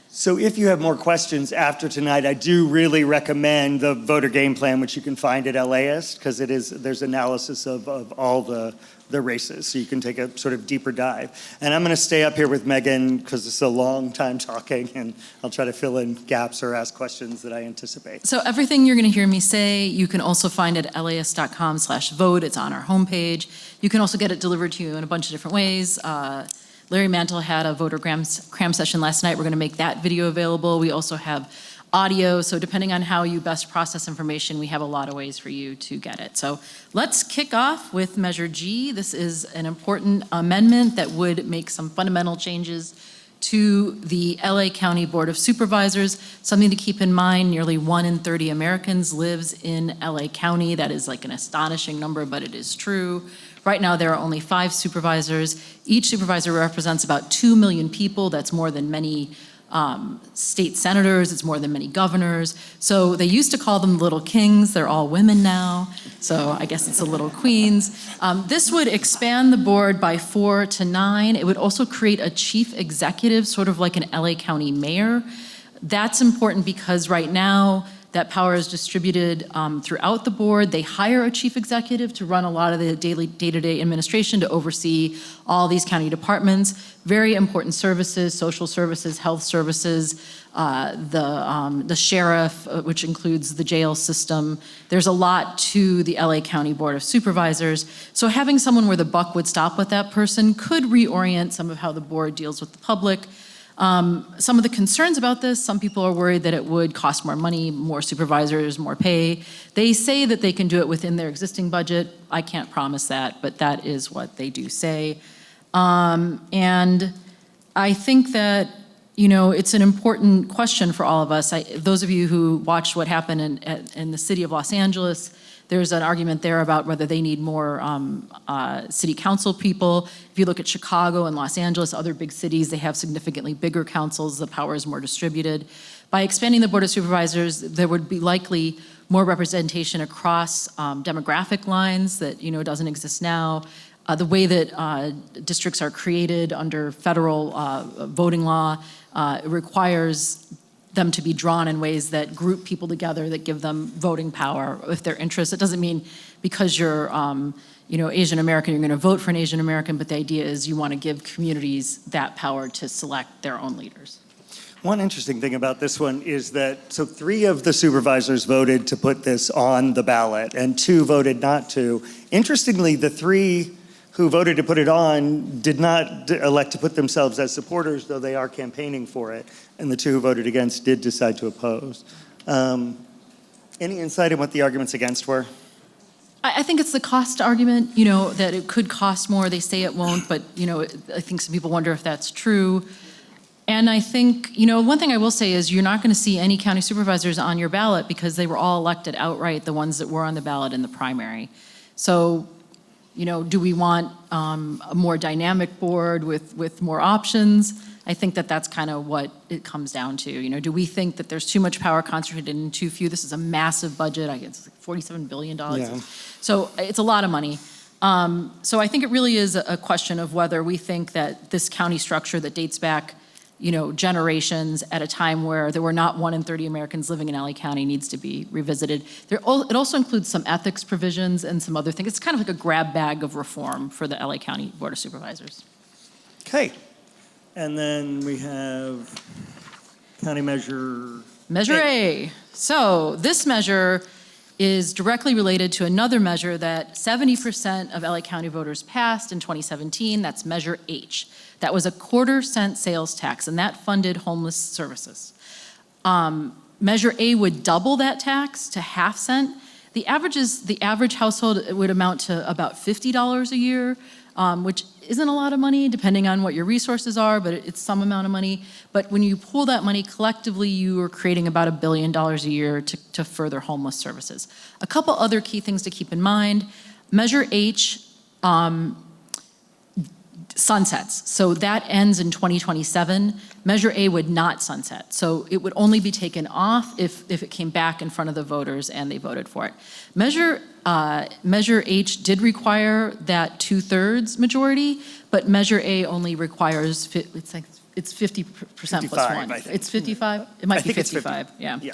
So if you have more questions after tonight, I do really recommend the voter game plan, which you can find at LAist, because there's analysis of all the races, so you can take a sort of deeper dive. And I'm going to stay up here with Megan because it's a long time talking, and I'll try to fill in gaps or ask questions that I anticipate. So everything you're going to hear me say, you can also find at laist.com/vote. It's on our homepage. You can also get it delivered to you in a bunch of different ways. Larry Mantle had a voter cram session last night. We're going to make that video available. We also have audio, so depending on how you best process information, we have a lot of ways for you to get it. So let's kick off with Measure G. This is an important amendment that would make some fundamental changes to the LA County Board of Supervisors. Something to keep in mind, nearly 1 in 30 Americans lives in LA County. That is like an astonishing number, but it is true. Right now, there are only 5 supervisors. Each supervisor represents about 2 million people. That's more than many state senators. It's more than many governors. So they used to call them little kings. They're all women now. So I guess it's a little queens. This would expand the board by 4 to 9. It would also create a chief executive, sort of like an LA County mayor. That's important because right now, that power is distributed throughout the board. They hire a chief executive to run a lot of the daily day-to-day administration to oversee all these county departments. Very important services, social services, health services, the sheriff, which includes the jail system. There's a lot to the LA County Board of Supervisors. So having someone where the buck would stop with that person could reorient some of how the board deals with the public. Some of the concerns about this, some people are worried that it would cost more money, more supervisors, more pay. They say that they can do it within their existing budget. I can't promise that, but that is what they do say. And I think that, it's an important question for all of us. Those of you who watched what happened in the city of Los Angeles, there's an argument there about whether they need more city council people. If you look at Chicago and Los Angeles, other big cities, they have significantly bigger councils. The power is more distributed. By expanding the Board of Supervisors, there would be likely more representation across demographic lines that doesn't exist now. The way that districts are created under federal voting law requires them to be drawn in ways that group people together, that give them voting power if they're interested. It doesn't mean because you're Asian American, you're going to vote for an Asian American, but the idea is you want to give communities that power to select their own leaders. One interesting thing about this one is that, 3 of the supervisors voted to put this on the ballot and 2 voted not to. Interestingly, the 3 who voted to put it on did not elect to put themselves as supporters, though they are campaigning for it. And the 2 who voted against did decide to oppose. Any insight on what the arguments against were? I think it's the cost argument, that it could cost more. They say it won't, but, I think some people wonder if that's true. And I think, one thing I will say is you're not going to see any county supervisors on your ballot because they were all elected outright, the ones that were on the ballot in the primary. So, do we want a more dynamic board with more options? I think that's kind of what it comes down to. Do we think that there's too much power concentrated in too few? This is a massive budget. I guess it's like $47 billion. Yeah. So it's a lot of money. So I think it really is a question of whether we think that this county structure that dates back generations at a time where there were not 1 in 30 Americans living in LA County needs to be revisited. It also includes some ethics provisions and some other things. It's kind of like a grab bag of reform for the LA County Board of Supervisors. Okay. And then we have county measure. Measure A. So this measure is directly related to another measure that 70% of LA County voters passed in 2017. That's Measure H. That was a 1/4-cent sales tax, and that funded homeless services. Measure A would double that tax to 1/2 cent. The average household would amount to about $50 a year, which isn't a lot of money depending on what your resources are, but it's some amount of money. But when you pool that money collectively, you are creating about $1 billion a year to further homeless services. A couple other key things to keep in mind. Measure H sunsets. So that ends in 2027. Measure A would not sunset. So it would only be taken off if it came back in front of the voters and they voted for it. Measure H did require that 2/3 majority, but Measure A only requires, it's 50% plus 1. I think. It's 55? It might be 55, yeah. Yeah.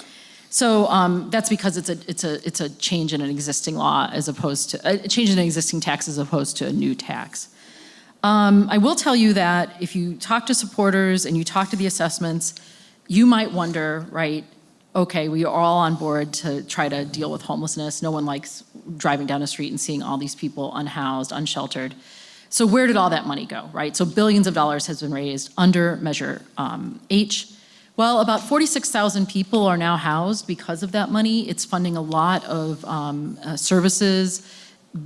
So that's because it's a change in an existing law as opposed to, a change in an existing tax as opposed to a new tax. I will tell you that if you talk to supporters and you talk to the assessments, you might wonder, right, okay, we are all on board to try to deal with homelessness. No one likes driving down the street and seeing all these people unhoused, unsheltered. So where did all that money go, right? So billions of dollars has been raised under Measure H. Well, about 46,000 people are now housed because of that money. It's funding a lot of services.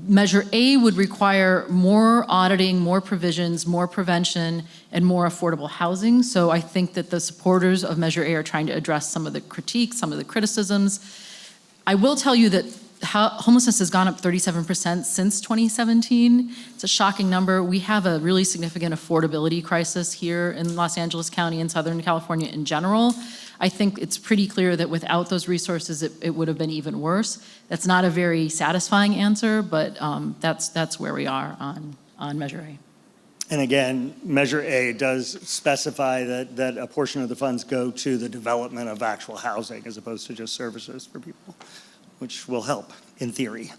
Measure A would require more auditing, more provisions, more prevention, and more affordable housing. So I think that the supporters of Measure A are trying to address some of the critiques, some of the criticisms. I will tell you that homelessness has gone up 37% since 2017. It's a shocking number. We have a really significant affordability crisis here in Los Angeles County and Southern California in general. I think it's pretty clear that without those resources, it would have been even worse. That's not a very satisfying answer, but that's where we are on Measure A. And again, Measure A does specify that a portion of the funds go to the development of actual housing as opposed to just services for people, which will help in theory.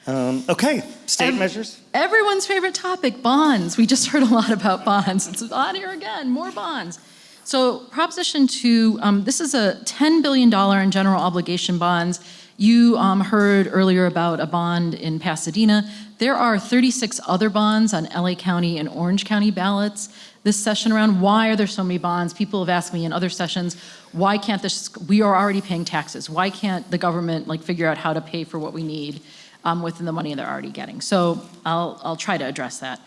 Okay, state measures. Everyone's favorite topic, bonds. We just heard a lot about bonds. It's on here again, more bonds. So Proposition 2, this is a $10 billion in general obligation bonds. You heard earlier about a bond in Pasadena. There are 36 other bonds on LA County and Orange County ballots this session around. Why are there so many bonds? People have asked me in other sessions, why can't this, we are already paying taxes. Why can't the government figure out how to pay for what we need within the money they're already getting? So I'll try to address that.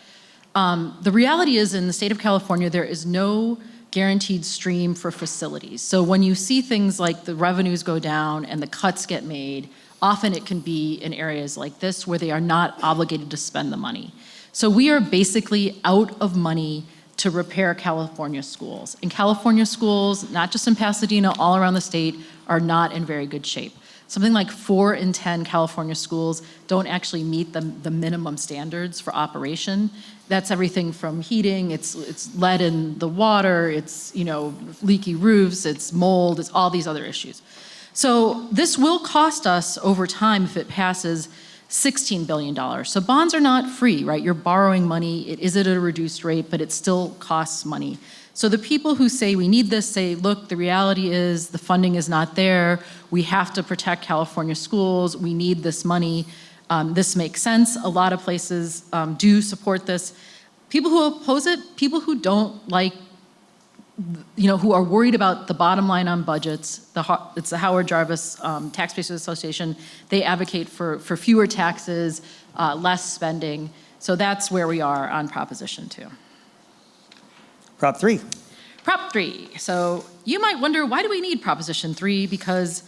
The reality is in the state of California, there is no guaranteed stream for facilities. So when you see things like the revenues go down and the cuts get made, often it can be in areas like this where they are not obligated to spend the money. So we are basically out of money to repair California schools. And California schools, not just in Pasadena, all around the state, are not in very good shape. Something like 4 in 10 California schools don't actually meet the minimum standards for operation. That's everything from heating, it's lead in the water, it's leaky roofs, it's mold, it's all these other issues. So this will cost us over time if it passes $16 billion. So bonds are not free, right? You're borrowing money, it is at a reduced rate, but it still costs money. So the people who say we need this say, look, the reality is the funding is not there. We have to protect California schools. We need this money. This makes sense. A lot of places do support this. People who oppose it, people who don't like, who are worried about the bottom line on budgets, it's the Howard Jarvis Taxpayers Association. They advocate for fewer taxes, less spending. So that's where we are on Proposition 2. Prop 3. Prop 3. So you might wonder, why do we need Proposition 3? Because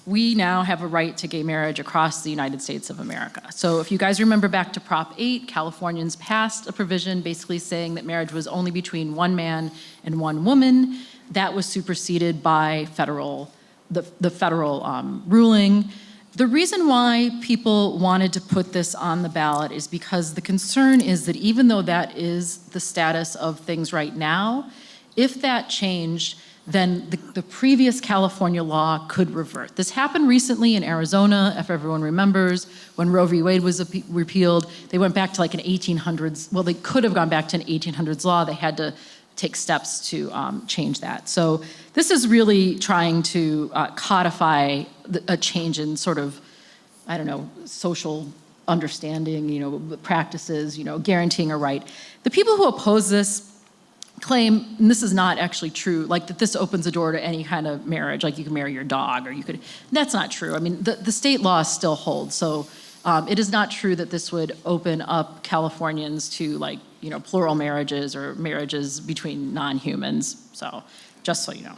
we now have a right to gay marriage across the United States of America. So if you guys remember back to Prop 8, Californians passed a provision basically saying that marriage was only between one man and one woman. That was superseded by the federal ruling. The reason why people wanted to put this on the ballot is because the concern is that even though that is the status of things right now, If that changed, then the previous California law could revert. This happened recently in Arizona, if everyone remembers, when Roe v. Wade was repealed. They went back to like an 1800s, well, they could have gone back to an 1800s law. They had to take steps to change that. So this is really trying to codify a change in sort of, I don't know, social understanding, practices, guaranteeing a right. The people who oppose this claim, and this is not actually true, like that this opens the door to any kind of marriage, like you can marry your dog, or you could, that's not true. I mean, the state law still holds, so it is not true that this would open up Californians to like, plural marriages or marriages between non-humans, so just so you know.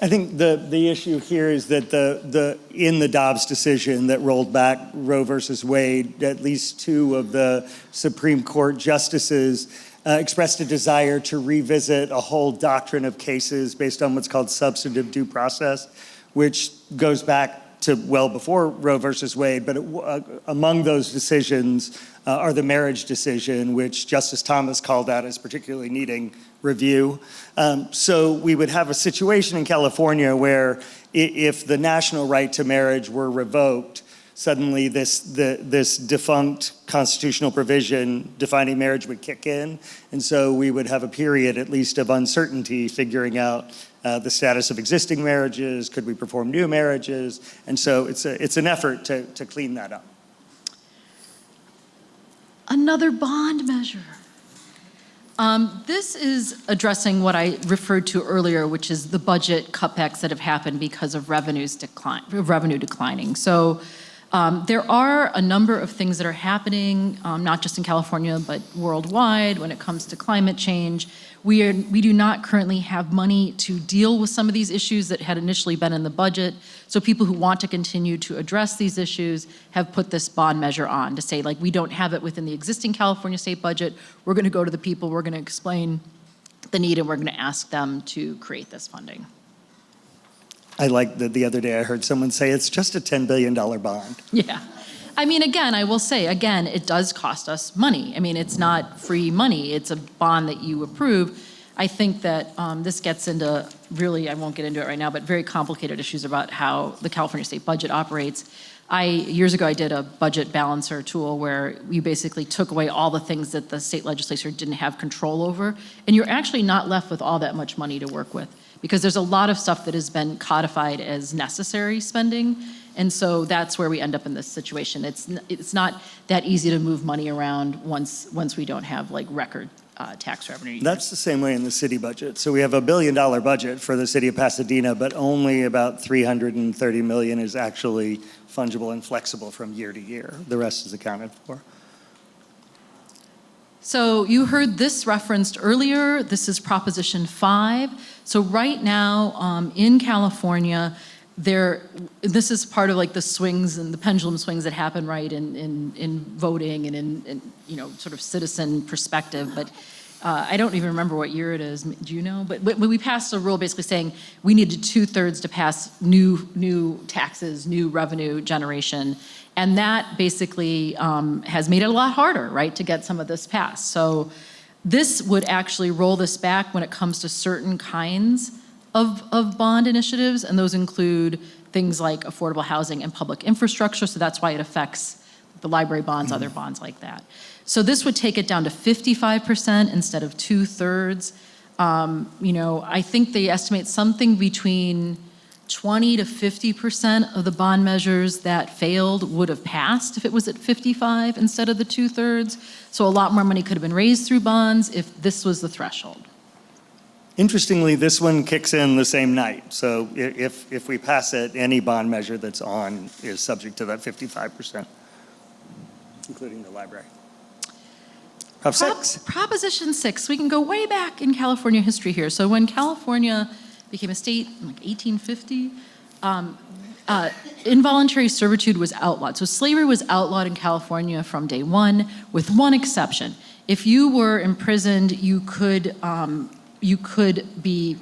I think the issue here is that in the Dobbs decision that rolled back Roe versus Wade, at least 2 of the Supreme Court justices expressed a desire to revisit a whole doctrine of cases based on what's called substantive due process, which goes back to well before Roe versus Wade. But among those decisions are the marriage decision, which Justice Thomas called out as particularly needing review. So we would have a situation in California where if the national right to marriage were revoked, suddenly this defunct constitutional provision defining marriage would kick in. And so we would have a period at least of uncertainty figuring out the status of existing marriages, could we perform new marriages? And so it's an effort to clean that up. Another bond measure. This is addressing what I referred to earlier, which is the budget cutbacks that have happened because of revenue declining. So there are a number of things that are happening, not just in California, but worldwide when it comes to climate change. We do not currently have money to deal with some of these issues that had initially been in the budget. So people who want to continue to address these issues have put this bond measure on to say, like, we don't have it within the existing California state budget. We're going to go to the people, we're going to explain the need, and we're going to ask them to create this funding. I like that the other day I heard someone say it's just a $10 billion bond. Yeah. I mean, again, I will say, again, it does cost us money. I mean, it's not free money. It's a bond that you approve. I think that this gets into really, I won't get into it right now, but very complicated issues about how the California state budget operates. Years ago, I did a budget balancer tool where you basically took away all the things that the state legislature didn't have control over, and you're actually not left with all that much money to work with, because there's a lot of stuff that has been codified as necessary spending, and so that's where we end up in this situation. It's not that easy to move money around once we don't have like record tax revenue. That's the same way in the city budget. So we have a $1 billion budget for the city of Pasadena, but only about $330 million is actually fungible and flexible from year to year. The rest is accounted for. So you heard this referenced earlier. This is Proposition 5. So right now in California, this is part of like the swings and the pendulum swings that happen right in voting and in sort of citizen perspective. But I don't even remember what year it is. Do you know? But when we passed a rule basically saying we needed 2/3 to pass new taxes, new revenue generation. And that basically has made it a lot harder, right, to get some of this passed. So this would actually roll this back when it comes to certain kinds of bond initiatives, and those include things like affordable housing and public infrastructure, so that's why it affects the library bonds, other bonds like that. So this would take it down to 55% instead of 2/3. I think they estimate something between 20 to 50% of the bond measures that failed would have passed if it was at 55 instead of the 2/3. So a lot more money could have been raised through bonds if this was the threshold. Interestingly, this one kicks in the same night. So if we pass it, any bond measure that's on is subject to that 55%, including the library. Proposition 6, we can go way back in California history here. So when California became a state in like 1850, involuntary servitude was outlawed. So slavery was outlawed in California from day one, with one exception. If you were imprisoned, you could be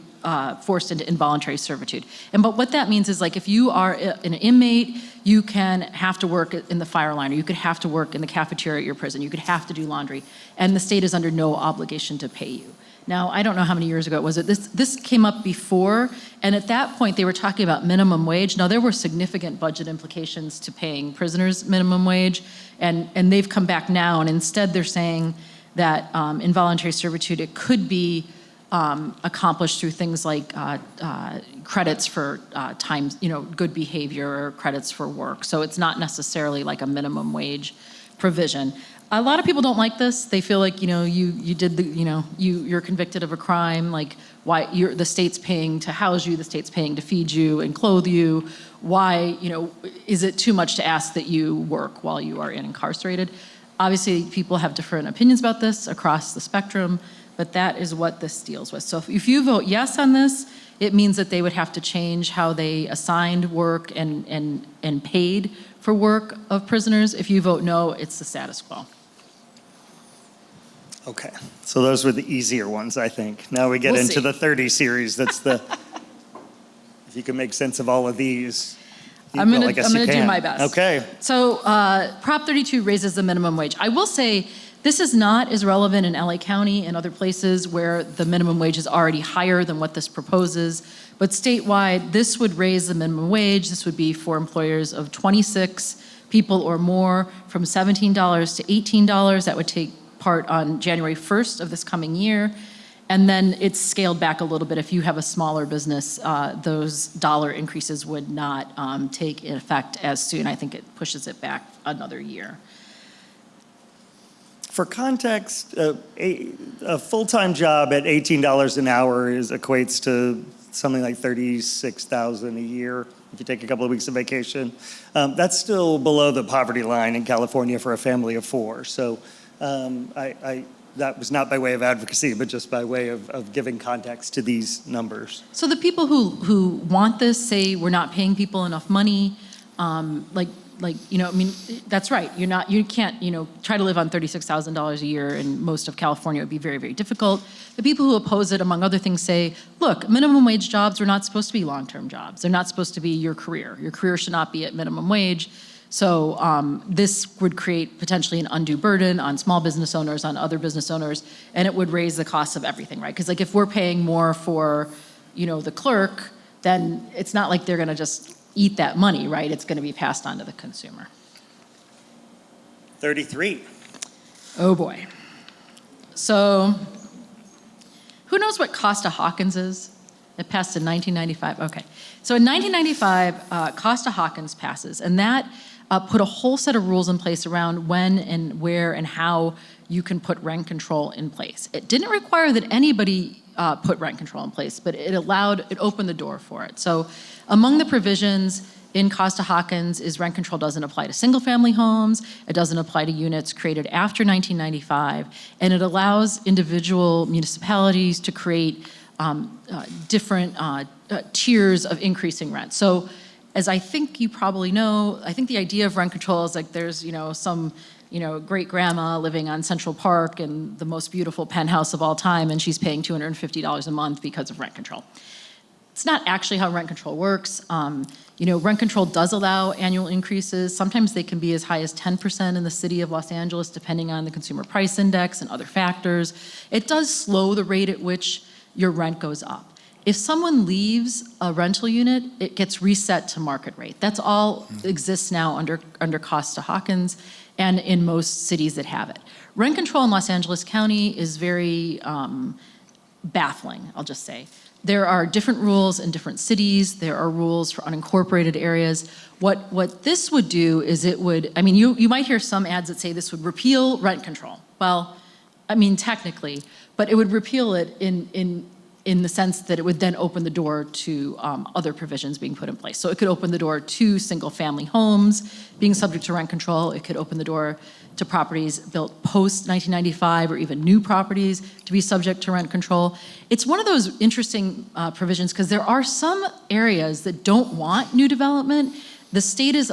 forced into involuntary servitude. But what that means is, like, if you are an inmate, you can have to work in the fire line, or you could have to work in the cafeteria at your prison. You could have to do laundry, and the state is under no obligation to pay you. Now, I don't know how many years ago it was. This came up before, and at that point, they were talking about minimum wage. Now, there were significant budget implications to paying prisoners minimum wage, and they've come back now, and instead they're saying that involuntary servitude, it could be accomplished through things like credits for times, good behavior, or credits for work. So it's not necessarily like a minimum wage provision. A lot of people don't like this. They feel like, you did you're convicted of a crime, like why the state's paying to house you, the state's paying to feed you and clothe you. Why, is it too much to ask that you work while you are incarcerated? Obviously, people have different opinions about this across the spectrum, but that is what this deals with. So if you vote yes on this, it means that they would have to change how they assigned work and paid for work of prisoners. If you vote no, it's the status quo. Okay, so those were the easier ones, I think. Now we get We'll into see. the 30 series. That's the, if you can make sense of all of these. I'm well, gonna I guess you do can. my best. Okay. So Prop 32 raises the minimum wage. I will say this is not as relevant in LA County and other places where the minimum wage is already higher than what this proposes. But statewide, this would raise the minimum wage. This would be for employers of 26 people or more from $17 to $18. That would take part on January 1st of this coming year. And then it's scaled back a little bit. If you have a smaller business, those dollar increases would not take effect as soon. I think it pushes it back another year. For context, a full-time job at $18 an hour equates to something like $36,000 a year if you take a couple of weeks of vacation. That's still below the poverty line in California for a family of four. So that was not by way of advocacy, but just by way of giving context to these numbers. So the people who want this say we're not paying people enough money, that's right. You can't, try to live on $36,000 a year in most of California. It would be very, very difficult. The people who oppose it, among other things, say, look, minimum wage jobs are not supposed to be long-term jobs. They're not supposed to be your career. Your career should not be at minimum wage. So this would create potentially an undue burden on small business owners, on other business owners, and it would raise the cost of everything, right? Because if we're paying more for, the clerk, then it's not like they're going to just eat that money, right? It's going to be passed on to the consumer. 33. Oh boy. So who knows what Costa-Hawkins is? It passed in 1995. Okay. So in 1995, Costa-Hawkins passes, and that put a whole set of rules in place around when and where and how you can put rent control in place. It didn't require that anybody put rent control in place, but it opened the door for it. So among the provisions in Costa-Hawkins is rent control doesn't apply to single-family homes, it doesn't apply to units created after 1995, and it allows individual municipalities to create different tiers of increasing rent. So as I think you probably know, I think the idea of rent control is like there's, some great grandma living on Central Park in the most beautiful penthouse of all time, and she's paying $250 a month because of rent control. It's not actually how rent control works. Rent control does allow annual increases. Sometimes they can be as high as 10% in the city of Los Angeles, depending on the consumer price index and other factors. It does slow the rate at which your rent goes up. If someone leaves a rental unit, it gets reset to market rate. That's all exists now under Costa-Hawkins and in most cities that have it. Rent control in Los Angeles County is very baffling, I'll just say. There are different rules in different cities. There are rules for unincorporated areas. What this would do is it would, you might hear some ads that say this would repeal rent control. Well, technically, but it would repeal it in the sense that it would then open the door to other provisions being put in place. So it could open the door to single-family homes being subject to rent control. It could open the door to properties built post-1995 or even new properties to be subject to rent control. It's one of those interesting provisions because there are some areas that don't want new development. The state is,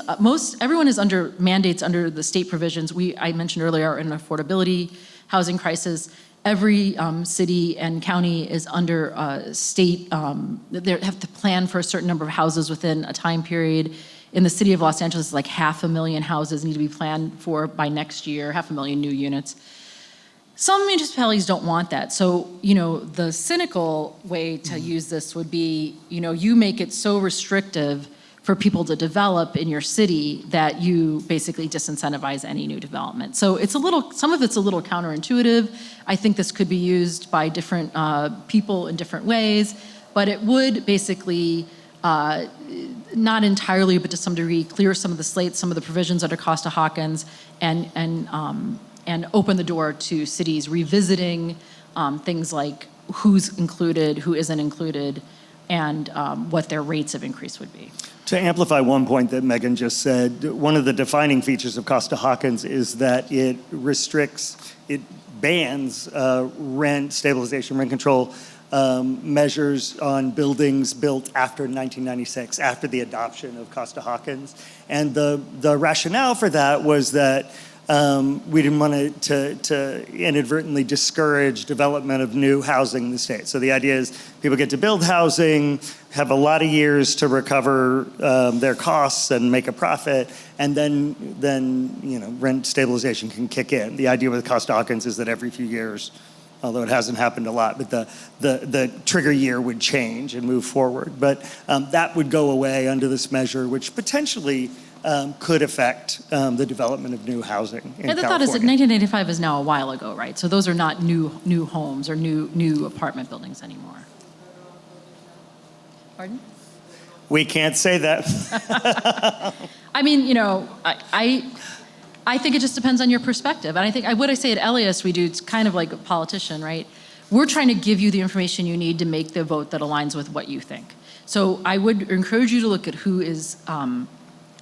everyone is under mandates under the state provisions. I mentioned earlier, are in an affordability housing crisis. Every city and county is under state, they have to plan for a certain number of houses within a time period. In the city of Los Angeles, it's like 500,000 houses need to be planned for by next year, 500,000 new units. Some municipalities don't want that. So, the cynical way to use this would be, you make it so restrictive for people to develop in your city that you basically disincentivize any new development. So some of it's a little counterintuitive. I think this could be used by different people in different ways, but it would basically, not entirely, but to some degree, clear some of the slates, some of the provisions under Costa-Hawkins, and open the door to cities revisiting things like who's included, who isn't included, and what their rates of increase would be. To amplify one point that Megan just said, one of the defining features of Costa-Hawkins is that it bans rent stabilization, rent control measures on buildings built after 1996, after the adoption of Costa-Hawkins. And the rationale for that was that we didn't want to inadvertently discourage development of new housing in the state. So the idea is people get to build housing, have a lot of years to recover their costs and make a profit, and then rent stabilization can kick in. The idea with Costa-Hawkins is that every few years, although it hasn't happened a lot, but the trigger year would change and move forward. But that would go away under this measure, which potentially could affect the development of new housing in California. And the thought is that 1985 is now a while ago, right? So those are not new homes or new apartment buildings anymore. Pardon? We can't say that. I mean, I think it just depends on your perspective. And I think what I say at LAist we do, it's kind of like a politician, right? We're trying to give you the information you need to make the vote that aligns with what you think. So I would encourage you to look at who is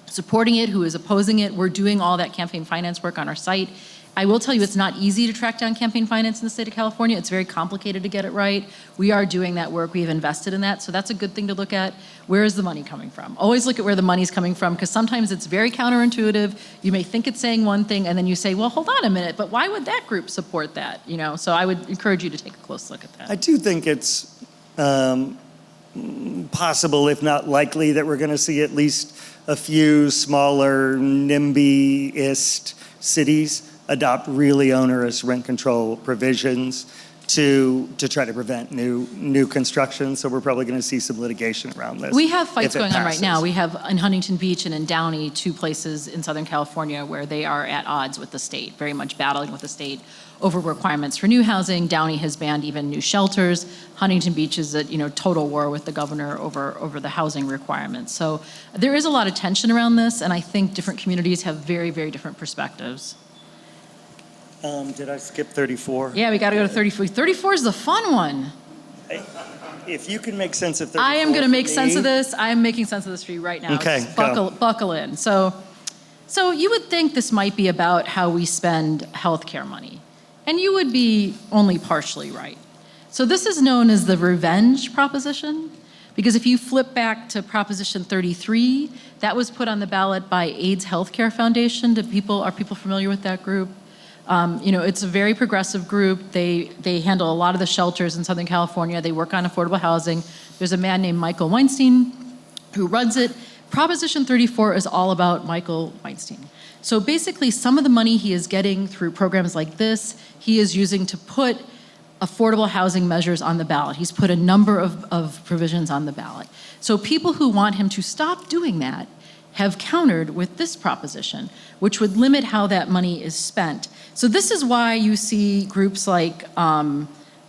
supporting it, who is opposing it. We're doing all that campaign finance work on our site. I will tell you it's not easy to track down campaign finance in the state of California. It's very complicated to get it right. We are doing that work. We've invested in that. So that's a good thing to look at. Where is the money coming from? Always look at where the money's coming from, because sometimes it's very counterintuitive. You may think it's saying one thing and then you say, well, hold on a minute, but why would that group support that? So I would encourage you to take a close look at that. I do think it's possible, if not likely, that we're going to see at least a few smaller NIMBY-ist cities adopt really onerous rent control provisions to try to prevent new construction. So we're probably going to see some litigation around this. We have fights going on right now. We have in Huntington Beach and in Downey, two places in Southern California where they are at odds with the state, very much battling with the state over requirements for new housing. Downey has banned even new shelters. Huntington Beach is at total war with the governor over the housing requirements. So there is a lot of tension around this, and I think different communities have very, very different perspectives. Did I skip 34? Yeah, we got to go to 34. 34 is the fun one. If you can make sense of 34 I am going to make for sense me. of this. I am making sense of this for you right now. Okay, Just go. buckle in. So you would think this might be about how we spend healthcare money. And you would be only partially right. So this is known as the revenge proposition, because if you flip back to Proposition 33, that was put on the ballot by AIDS Healthcare Foundation. Are people familiar with that group? It's a very progressive group. They handle a lot of the shelters in Southern California. They work on affordable housing. There's a man named Michael Weinstein who runs it. Proposition 34 is all about Michael Weinstein. So basically, some of the money he is getting through programs like this, he is using to put affordable housing measures on the ballot. He's put a number of provisions on the ballot. So people who want him to stop doing that have countered with this proposition, which would limit how that money is spent. So this is why you see groups like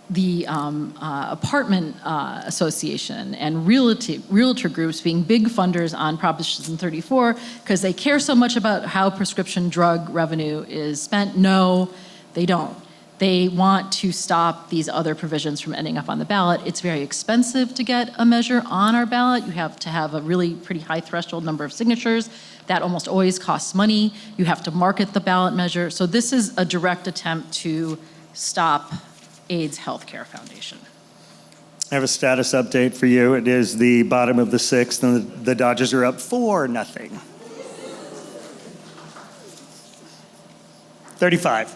the Apartment Association and realtor groups being big funders on Proposition 34 because they care so much about how prescription drug revenue is spent. No, they don't. They want to stop these other provisions from ending up on the ballot. It's very expensive to get a measure on our ballot. You have to have a really pretty high threshold number of signatures. That almost always costs money. You have to market the ballot measure. So this is a direct attempt to stop AIDS Healthcare Foundation. I have a status update for you. It is the bottom of the sixth, and the Dodgers are up 4-0. 35.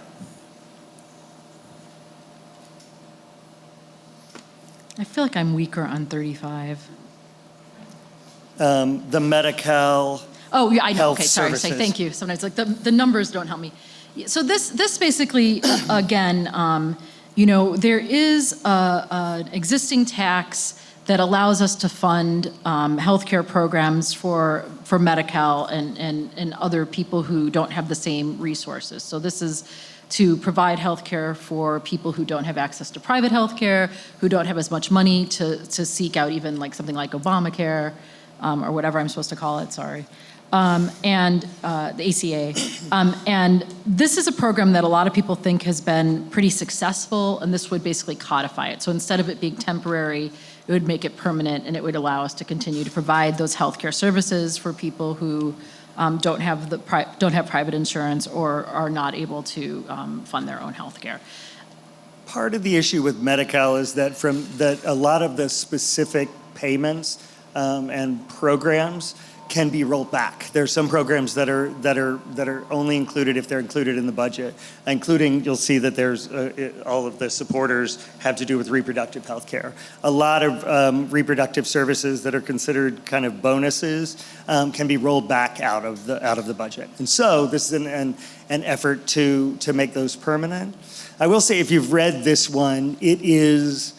I feel like I'm weaker on 35. The Medi-Cal. Oh, yeah, I know. Health Okay, sorry. services. Thank you. Sometimes like the numbers don't help me. So this basically, again, there is an existing tax that allows us to fund healthcare programs for Medi-Cal and other people who don't have the same resources. So this is to provide healthcare for people who don't have access to private healthcare, who don't have as much money to seek out even like something like Obamacare, or whatever I'm supposed to call it, sorry. And the ACA. And this is a program that a lot of people think has been pretty successful, and this would basically codify it. So instead of it being temporary, it would make it permanent, and it would allow us to continue to provide those healthcare services for people who don't have private insurance or are not able to fund their own healthcare. Part of the issue with Medi-Cal is that a lot of the specific payments and programs can be rolled back. There are some programs that are only included if they're included in the budget, including, you'll see that there's all of the supporters have to do with reproductive health care. A lot of reproductive services that are considered kind of bonuses can be rolled back out of the budget. And so this is an effort to make those permanent. I will say, if you've read this one, it is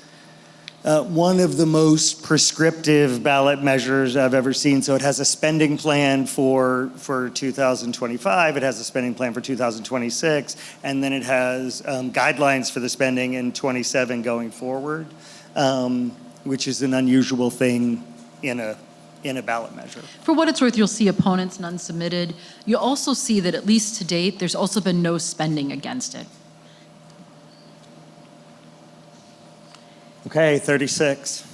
one of the most prescriptive ballot measures I've ever seen. So it has a spending plan for 2025, it has a spending plan for 2026, and then it has guidelines for the spending in 27 going forward, which is an unusual thing in a ballot measure. For what it's worth, you'll see opponents, none submitted. You'll also see that, at least to date, there's also been no spending against it. Okay, 36.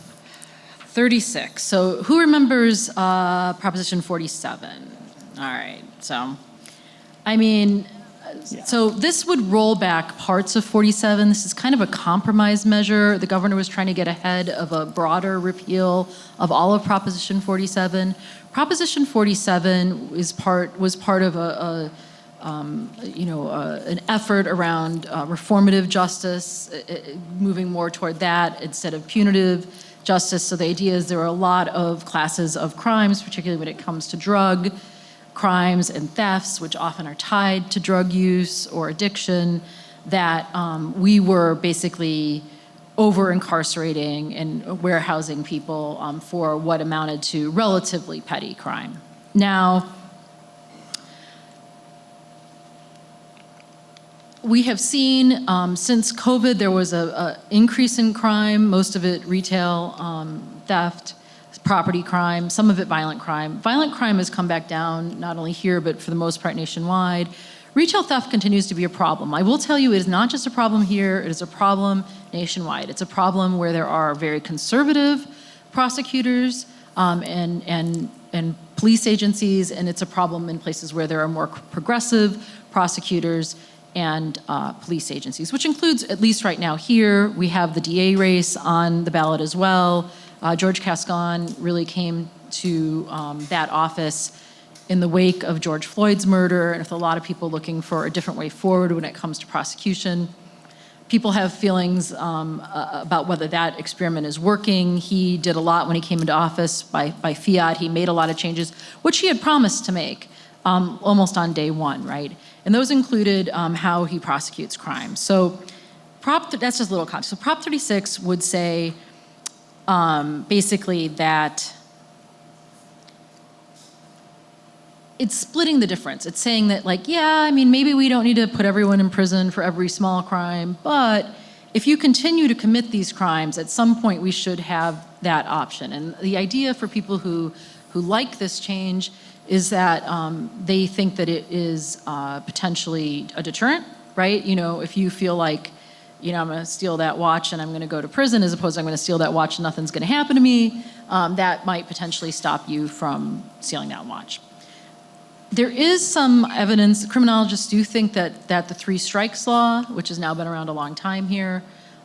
36. So who remembers Proposition 47? All right. So, I mean, so this would roll back parts of 47. This is kind of a compromise measure. The governor was trying to get ahead of a broader repeal of all of Proposition 47. Proposition 47 was part of an effort around reformative justice, moving more toward that instead of punitive justice. So the idea is there are a lot of classes of crimes, particularly when it comes to drug crimes and thefts, which often are tied to drug use or addiction, that we were basically over-incarcerating and warehousing people for what amounted to relatively petty crime. Now, we have seen since COVID, there was an increase in crime, most of it retail theft, property crime, some of it violent crime. Violent crime has come back down, not only here, but for the most part nationwide. Retail theft continues to be a problem. I will tell you, it is not just a problem here, it is a problem nationwide. It's a problem where there are very conservative prosecutors and police agencies, and it's a problem in places where there are more progressive prosecutors and police agencies, which includes, at least right now here, we have the DA race on the ballot as well. George Cascon really came to that office in the wake of George Floyd's murder, and with a lot of people looking for a different way forward when it comes to prosecution. People have feelings about whether that experiment is working. He did a lot when he came into office by fiat. He made a lot of changes, which he had promised to make almost on day one, right? And those included how he prosecutes crime. So that's just a little context. So Prop 36 would say basically that it's splitting the difference. It's saying that, like, yeah, I mean, maybe we don't need to put everyone in prison for every small crime, but if you continue to commit these crimes, at some point we should have that option. And the idea for people who like this change is that they think that it is potentially a deterrent, right? You know, if you feel like, you know, I'm gonna steal that watch and I'm gonna go to prison, as opposed to I'm gonna steal that watch and nothing's gonna happen to me, that might potentially stop you from stealing that watch. There is some evidence, criminologists do think that the three strikes law, which has now been around a long time here,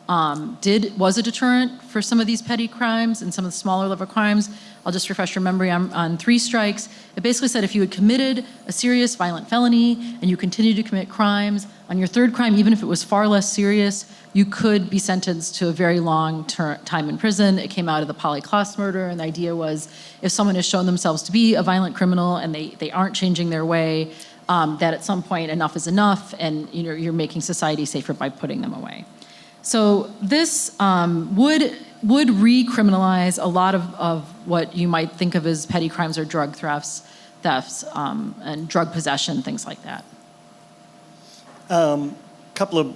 was a deterrent for some of these petty crimes and some of the smaller level crimes. I'll just refresh your memory on three strikes. It basically said if you had committed a serious violent felony and you continued to commit crimes, on your third crime, even if it was far less serious, you could be sentenced to a very long time in prison. It came out of the Polly Klaas murder, and the idea was if someone has shown themselves to be a violent criminal and they aren't changing their way, that at some point enough is enough, and you're making society safer by putting them away. So this would recriminalize a lot of what you might think of as petty crimes or drug thefts, and drug possession, things like that. Couple of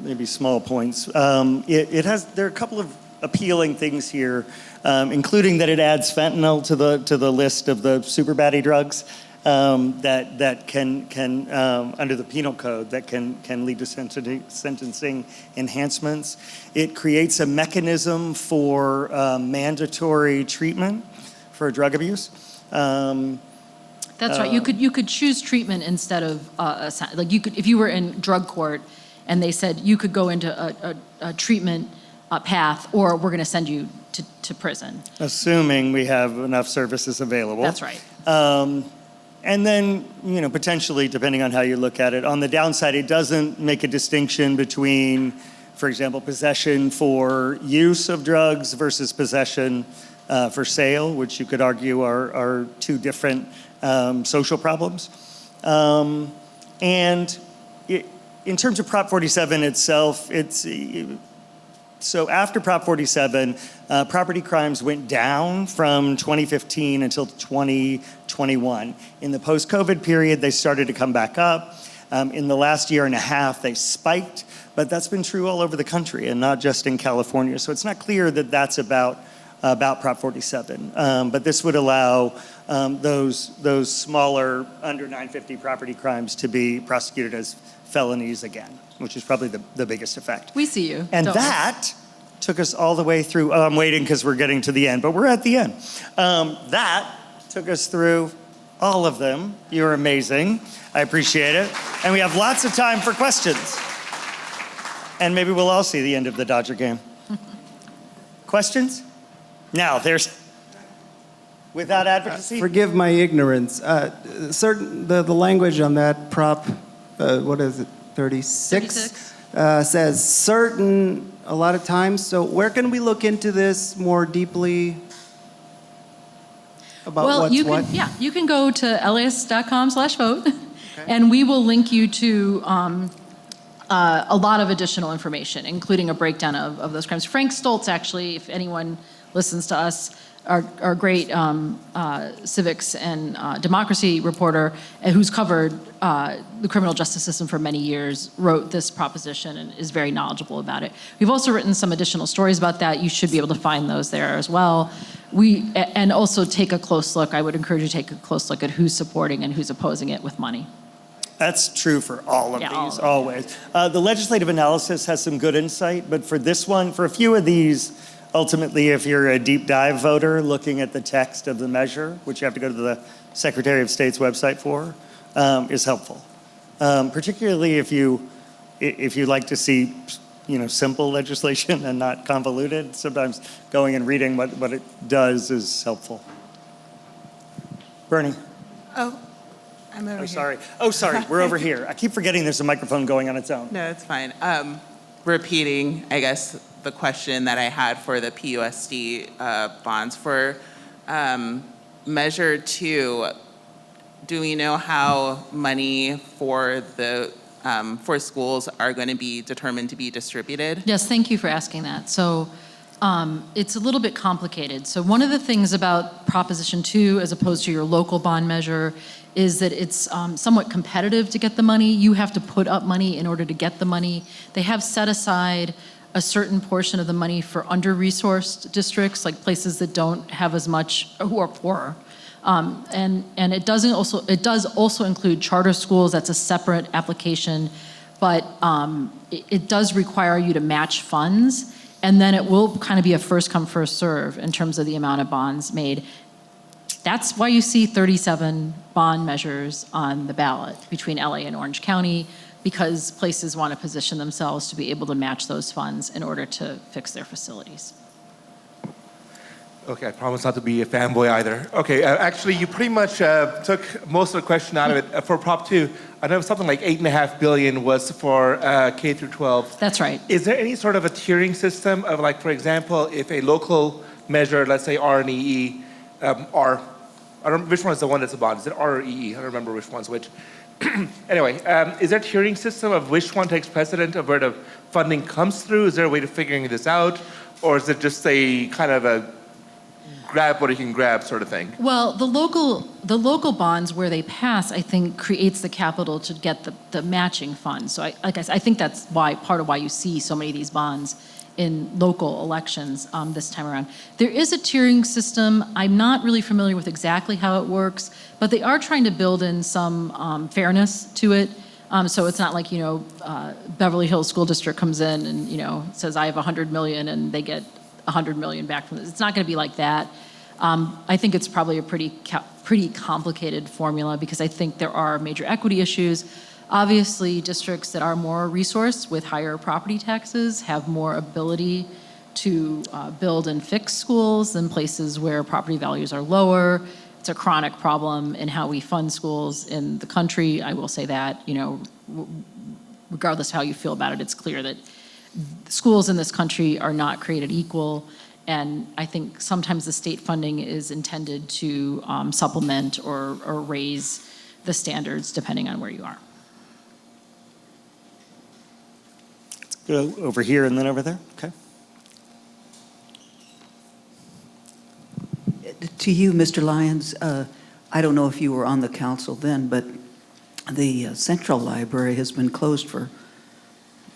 maybe small points. There are a couple of appealing things here, including that it adds fentanyl to the list of the super baddie drugs that can under the penal code that can lead to sentencing enhancements. It creates a mechanism for mandatory treatment for drug abuse. That's right. You could choose treatment instead of like you could, if you were in drug court and they said you could go into a treatment path, or we're going to send you to prison. Assuming we have enough services available. That's right. And then, potentially, depending on how you look at it, on the downside, it doesn't make a distinction between, for example, possession for use of drugs versus possession for sale, which you could argue are two different social problems. In terms of Prop 47 itself, so after Prop 47, property crimes went down from 2015 until 2021. In the post-COVID period, they started to come back up. In the last year and a half, they spiked, but that's been true all over the country and not just in California. So it's not clear that that's about Prop 47. But this would allow those smaller, under 950 property crimes to be prosecuted as felonies again, which is probably the biggest effect. We see you. And that took us all the way through. Oh, I'm waiting because we're getting to the end, but we're at the end. That took us through all of them. You're amazing. I appreciate it. And we have lots of time for questions. And maybe we'll all see the end of the Dodger game. Questions? Now, without advocacy? Forgive my ignorance. The language on that prop, what is it, 36? Says certain a lot of times. So where can we look into this more deeply about what's what? Yeah, you can go to LAist.com/vote, and we will link you to a lot of additional information, including a breakdown of those crimes. Frank Stoltz, actually, if anyone listens to us, our great civics and democracy reporter, who's covered the criminal justice system for many years, wrote this proposition and is very knowledgeable about it. We've also written some additional stories about that. You should be able to find those there as well. And also take a close look. I would encourage you to take a close look at who's supporting and who's opposing it with money. That's true for all of these, always. The legislative analysis has some good insight, but for this one, for a few of these, ultimately, if you're a deep dive voter looking at the text of the measure, which you have to go to the Secretary of State's website for, is helpful. Particularly if you like to see, simple legislation and not convoluted. Sometimes going and reading what it does is helpful. Bernie. Oh, I'm over here. Sorry. Oh, sorry. We're over here. I keep forgetting there's a microphone going on its own. No, it's fine. Repeating, I guess, the question that I had for the PUSD bonds for Measure 2. Do we know how money for schools are going to be determined to be distributed? Yes, thank you for asking that. So it's a little bit complicated. So one of the things about Proposition 2, as opposed to your local bond measure, is that it's somewhat competitive to get the money. You have to put up money in order to get the money. They have set aside a certain portion of the money for under-resourced districts, like places that don't have as much, who are poorer. And it does also include charter schools. That's a separate application, but it does require you to match funds, and then it will kind of be a first come, first serve in terms of the amount of bonds made. That's why you see 37 bond measures on the ballot between LA and Orange County, because places want to position themselves to be able to match those funds in order to fix their facilities. Okay, I promise not to be a fanboy either. Okay, actually, you pretty much took most of the question out of it. For Prop 2, I know something like $8.5 billion was for K through 12. That's right. Is there any sort of a tiering system of, like, for example, if a local measure, let's say R&EE, are I don't, which one is the one that's a bond? Is it R or EE? I don't remember which one's which. Anyway, is there a tiering system of which one takes precedent of where the funding comes through? Is there a way of figuring this out? Or is it just a kind of a grab what you can grab sort of thing? Well, the local bonds where they pass, I think, creates the capital to get the matching funds. So I think that's part of why you see so many of these bonds in local elections this time around. There is a tiering system. I'm not really familiar with exactly how it works, but they are trying to build in some fairness to it. So it's not like, Beverly Hills School District comes in and, says, I have 100 million and they get 100 million back from this. It's not going to be like that. I think it's probably a pretty complicated formula because I think there are major equity issues. Obviously, districts that are more resourced with higher property taxes have more ability to build and fix schools than places where property values are lower. It's a chronic problem in how we fund schools in the country. I will say that, regardless of how you feel about it, it's clear that schools in this country are not created equal. And I think sometimes the state funding is intended to supplement or raise the standards depending on where you are. Let's go over here and then over there. Okay. To you, Mr. Lyons, I don't know if you were on the council then, but the Central Library has been closed for,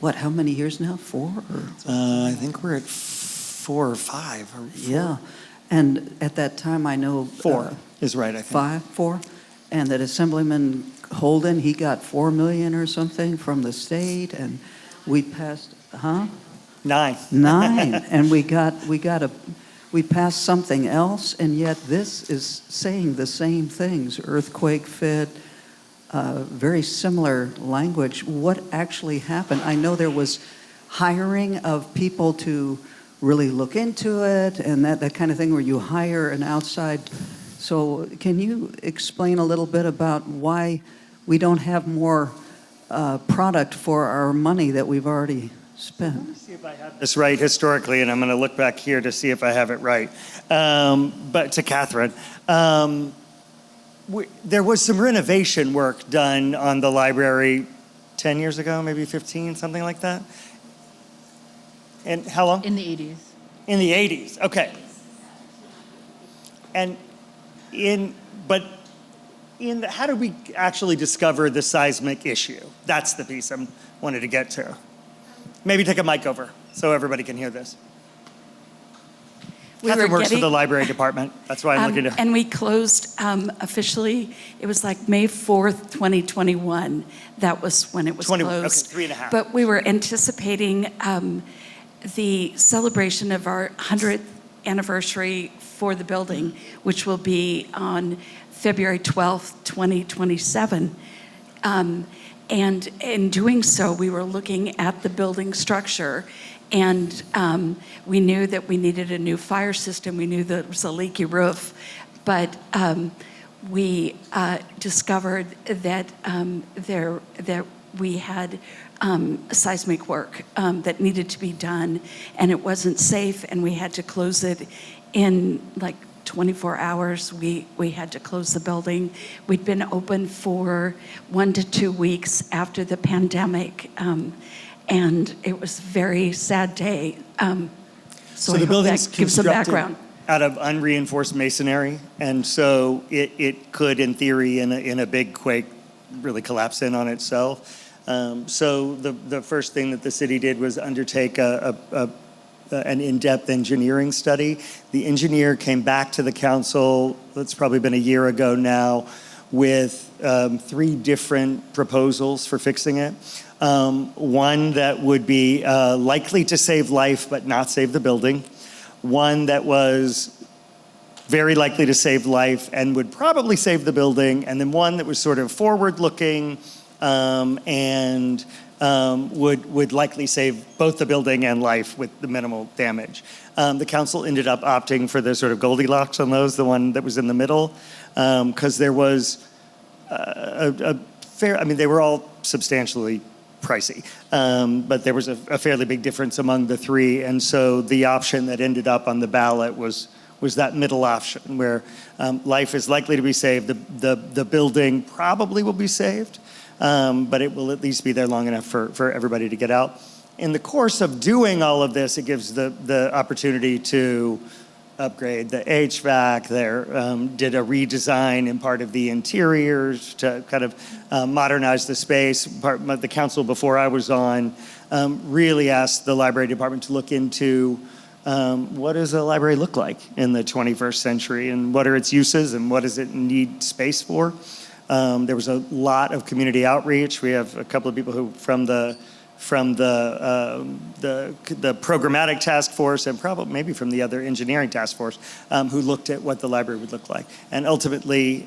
how many years now? 4? I think we're at 4 or 5. Yeah, and at that time, I know... 4 is right, I think. 4? And that Assemblyman Holden, he got $4 million or something from the state, and we passed, 9. 9, and we passed something else, and yet this is saying the same things, earthquake fit, very similar language. What actually happened? I know there was hiring of people to really look into it and that kind of thing where you hire an outside. So can you explain a little bit about why we don't have more product for our money that we've already spent? Let me see if I have this right historically, and I'm going to look back here to see if I have it right. But to Catherine, there was some renovation work done on the library 10 years ago, maybe 15, something like that. And how long? In the 80s. In the 80s, okay. And how did we actually discover the seismic issue? That's the piece I wanted to get to. Maybe take a mic over so everybody can hear this. Catherine works for the library department. That's why I'm looking to... And we closed officially, it was like May 4th, 2021. That was when it was closed. Okay, 3.5. But we were anticipating the celebration of our 100th anniversary for the building, which will be on February 12th, 2027. And in doing so, we were looking at the building structure, and we knew that we needed a new fire system. We knew that it was a leaky roof, but we discovered that that we had seismic work that needed to be done, and it wasn't safe, and we had to close it in like 24 hours. We had to close the building. We'd been open for 1 to 2 weeks after the pandemic, and it was a very sad day. So the building's that gives a background. Out of unreinforced masonry, and so it could, in theory, in a big quake, really collapse in on itself. So the first thing that the city did was undertake an in-depth engineering study. The engineer came back to the council, it's probably been a year ago now, with 3 different proposals for fixing it. One that would be likely to save life but not save the building. One that was very likely to save life and would probably save the building. And then one that was sort of forward-looking and would likely save both the building and life with the minimal damage. The council ended up opting for the sort of Goldilocks on those, the one that was in the middle, because there was they were all substantially pricey, but there was a fairly big difference among the 3, and so the option that ended up on the ballot was was that middle option where life is likely to be saved. The building probably will be saved, but it will at least be there long enough for everybody to get out. In the course of doing all of this, it gives the opportunity to upgrade the HVAC. There did a redesign in part of the interiors to kind of modernize the space. The council before I was on really asked the library department to look into what does a library look like in the 21st century, and what are its uses, and what does it need space for? There was a lot of community outreach. We have a couple of people who from the programmatic task force, and probably maybe from the other engineering task force, who looked at what the library would look like. And ultimately,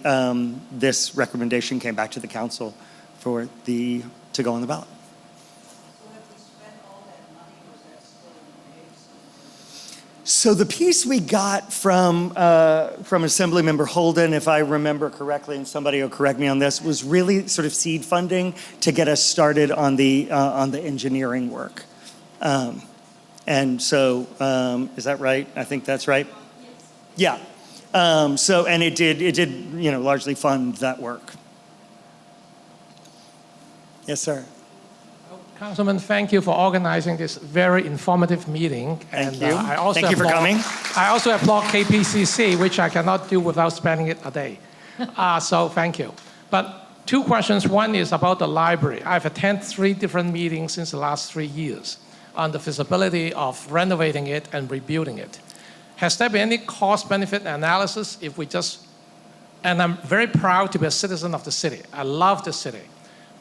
this recommendation came back to the council to go on the ballot. So the piece we got from Assemblymember Holden, if I remember correctly, and somebody will correct me on this, was really sort of seed funding to get us started on the engineering work. And so, is that right? I think that's right. Yeah. So, and it did, largely fund that work. Yes, sir. Councilman, thank you for organizing this very informative meeting. Thank you. Thank you for coming. I also applaud KPCC, which I cannot do without spending it a day. So thank you. But two questions. One is about the library. I've attended 3 different meetings since the last 3 years on the feasibility of renovating it and rebuilding it. Has there been any cost-benefit analysis if we just, and I'm very proud to be a citizen of the city. I love the city.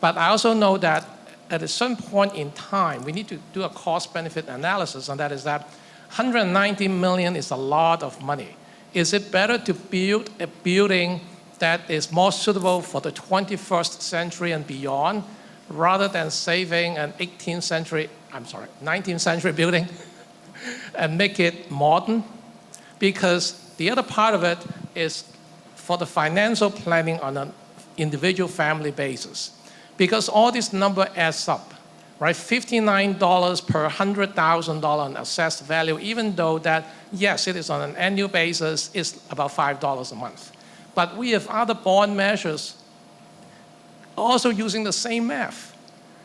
But I also know that at a certain point in time, we need to do a cost-benefit analysis, and that is that $190 million is a lot of money. Is it better to build a building that is more suitable for the 21st century and beyond, rather than saving an 19th century building and make it modern? Because the other part of it is for the financial planning on an individual family basis. Because all this number adds up, right? $59 per $100,000 in assessed value, even though that, yes, it is on an annual basis, is about $5 a month. But we have other bond measures also using the same math.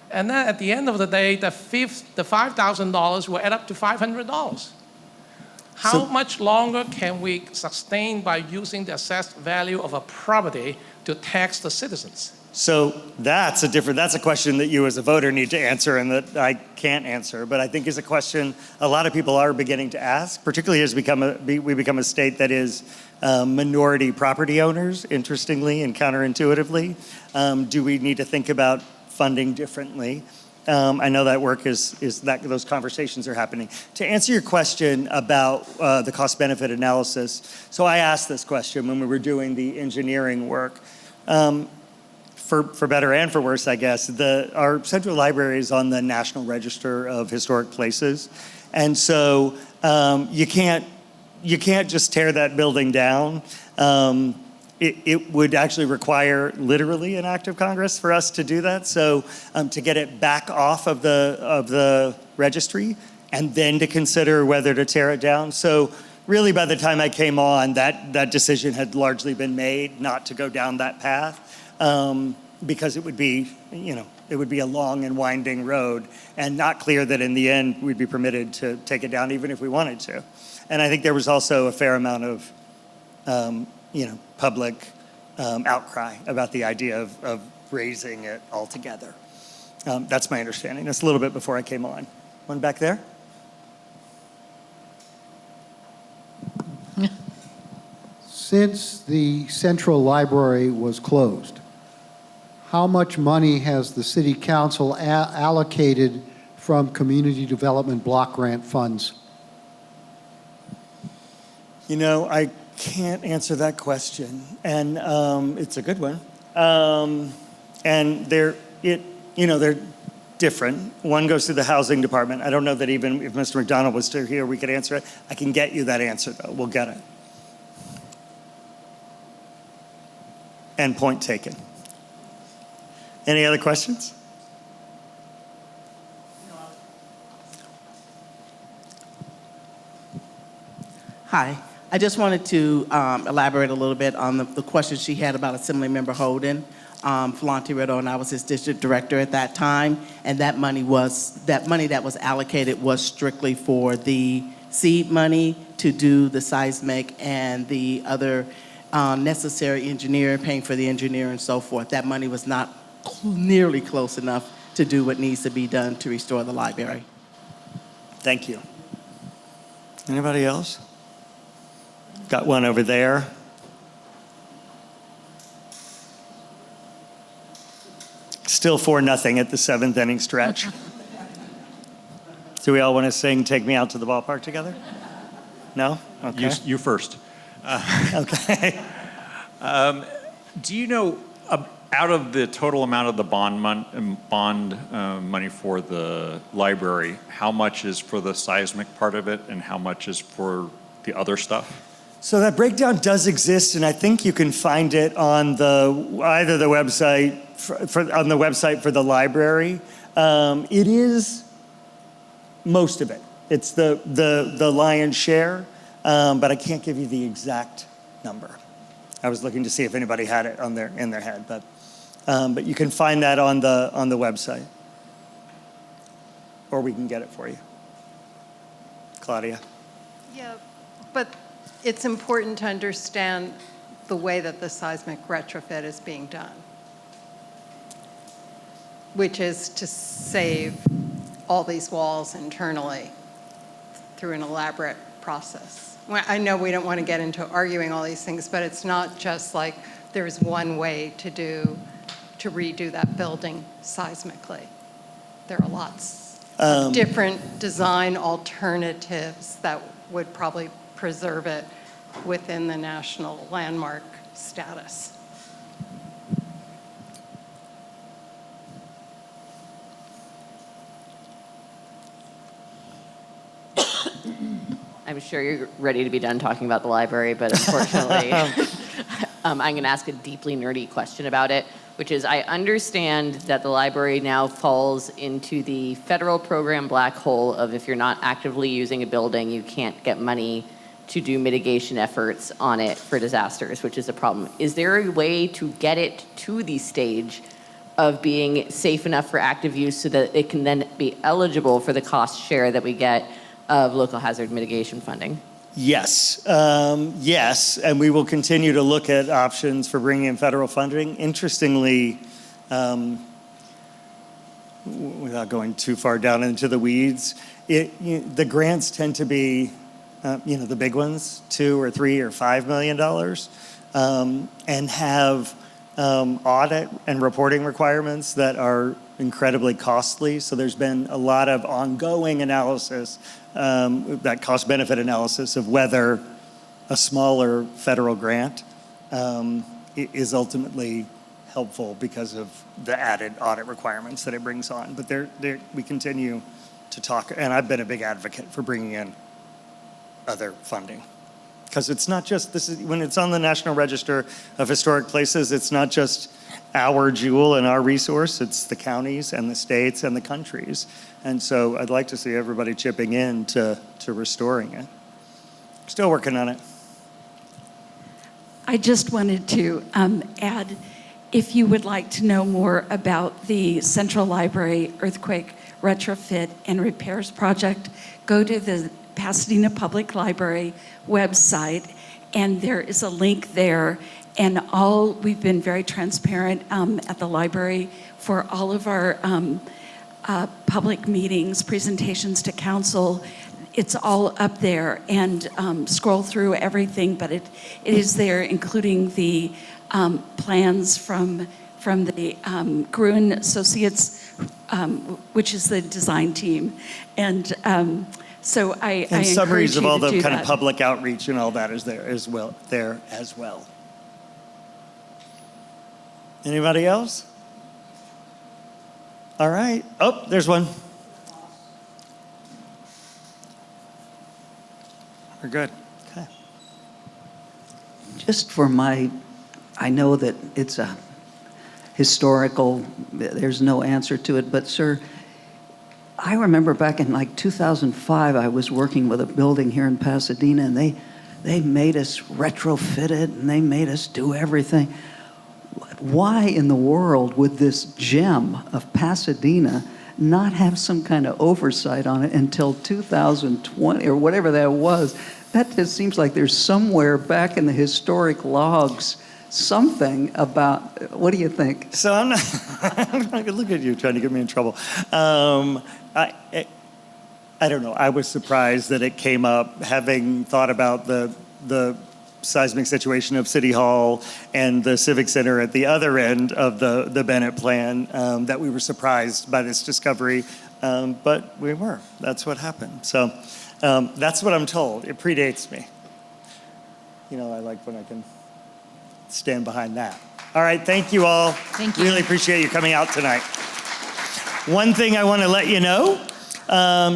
And then at the end of the day, the $5,000 will add up to $500. How much longer can we sustain by using the assessed value of a property to tax the citizens? So that's a question that you as a voter need to answer and that I can't answer, but I think is a question a lot of people are beginning to ask, particularly as we become a state that is minority property owners, interestingly and counterintuitively. Do we need to think about funding differently? I know that work those conversations are happening. To answer your question about the cost-benefit analysis, so I asked this question when we were doing the engineering work. For better and for worse, I guess, our Central Library is on the National Register of Historic Places. And so you can't just tear that building down. It would actually require literally an act of Congress for us to do that. So to get it back off of the registry and then to consider whether to tear it down. So really by the time I came on, that decision had largely been made not to go down that path. Because it would be a long and winding road and not clear that in the end we'd be permitted to take it down even if we wanted to. And I think there was also a fair amount of, public outcry about the idea of raising it altogether. That's my understanding. That's a little bit before I came on. One back there? Since the Central Library was closed, how much money has the City Council allocated from Community Development Block Grant funds? I can't answer that question, and it's a good one. And they're different. One goes through the housing department. I don't know that even if Mr. McDonald was still here, we could answer it. I can get you that answer, though. We'll get it. And point taken. Any other questions? Hi, I just wanted to elaborate a little bit on the question she had about Assemblymember Holden. Flante Riddle, and I was his district director at that time, and that money that was allocated was strictly for the seed money to do the seismic and the other necessary engineering, paying for the engineer and so forth. That money was not nearly close enough to do what needs to be done to restore the library. Thank you. Anybody else? Got one over there. Still 4-0 at the 7th inning stretch. Do we all want to sing "Take Me Out to the Ballpark" together? No? Okay. You first. Okay. Do you know, out of the total amount of the bond money for the library, how much is for the seismic part of it and how much is for the other stuff? So that breakdown does exist, and I think you can find it on either the website on the website for the library. It is most of it. It's the lion's share, but I can't give you the exact number. I was looking to see if anybody had it in their head, but you can find that on the website, or we can get it for you. Claudia. Yeah, but it's important to understand the way that the seismic retrofit is being done, which is to save all these walls internally through an elaborate process. Well, I know we don't want to get into arguing all these things, but it's not just like there's one way to redo that building seismically. There are lots of different design alternatives that would probably preserve it within the national landmark status. I'm sure you're ready to be done talking about the library, but unfortunately, I'm going to ask a deeply nerdy question about it, which is I understand that the library now falls into the federal program black hole of if you're not actively using a building, you can't get money to do mitigation efforts on it for disasters, which is a problem. Is there a way to get it to the stage of being safe enough for active use so that it can then be eligible for the cost share that we get of local hazard mitigation funding? Yes, yes, and we will continue to look at options for bringing in federal funding. Interestingly, without going too far down into the weeds, the grants tend to be, the big ones, $2 or $3 or $5 million, and have audit and reporting requirements that are incredibly costly. So there's been a lot of ongoing analysis, that cost-benefit analysis of whether a smaller federal grant is ultimately helpful because of the added audit requirements that it brings on. But we continue to talk, and I've been a big advocate for bringing in other funding. Because it's not just, when it's on the National Register of Historic Places, it's not just our jewel and our resource, it's the counties and the states and the countries. And so I'd like to see everybody chipping in to restoring it. Still working on it. I just wanted to add, if you would like to know more about the Central Library Earthquake Retrofit and Repairs Project, go to the Pasadena Public Library website, and there is a link there. And we've been very transparent at the library for all of our public meetings, presentations to council. It's all up there, and scroll through everything, but it is there, including the plans from the Gruen Associates, which is the design team. And so I And summaries encourage of you all to the do kind that. of public outreach and all that is there as well. Anybody else? All right. Oh, there's one. We're good. Okay. Just for I know that it's a historical, there's no answer to it, but sir, I remember back in like 2005, I was working with a building here in Pasadena, and they made us retrofit it and they made us do everything. Why in the world would this gem of Pasadena not have some kind of oversight on it until 2020 or whatever that was? That just seems like there's somewhere back in the historic logs something about, what do you think? So I'm not, look at you trying to get me in trouble. I don't know. I was surprised that it came up, having thought about the seismic situation of City Hall and the Civic Center at the other end of the Bennett plan, that we were surprised by this discovery, but we were. That's what happened. So that's what I'm told. It predates me. You know, I like when I can stand behind that. All right, thank you all. Thank you. Really appreciate you coming out tonight. One thing I want to let you know,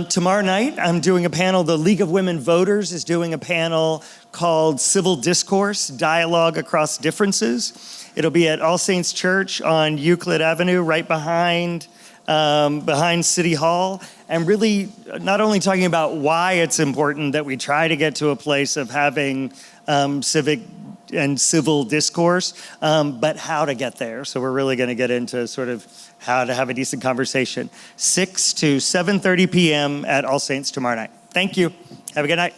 tomorrow night I'm doing a panel. The League of Women Voters is doing a panel called Civil Discourse, Dialogue Across Differences. It'll be at All Saints Church on Euclid Avenue, right behind City Hall, and really not only talking about why it's important that we try to get to a place of having civic and civil discourse, but how to get there. So we're really going to get into sort of how to have a decent conversation. 6 to 7:30 p.m. at All Saints tomorrow night. Thank you. Have a good night.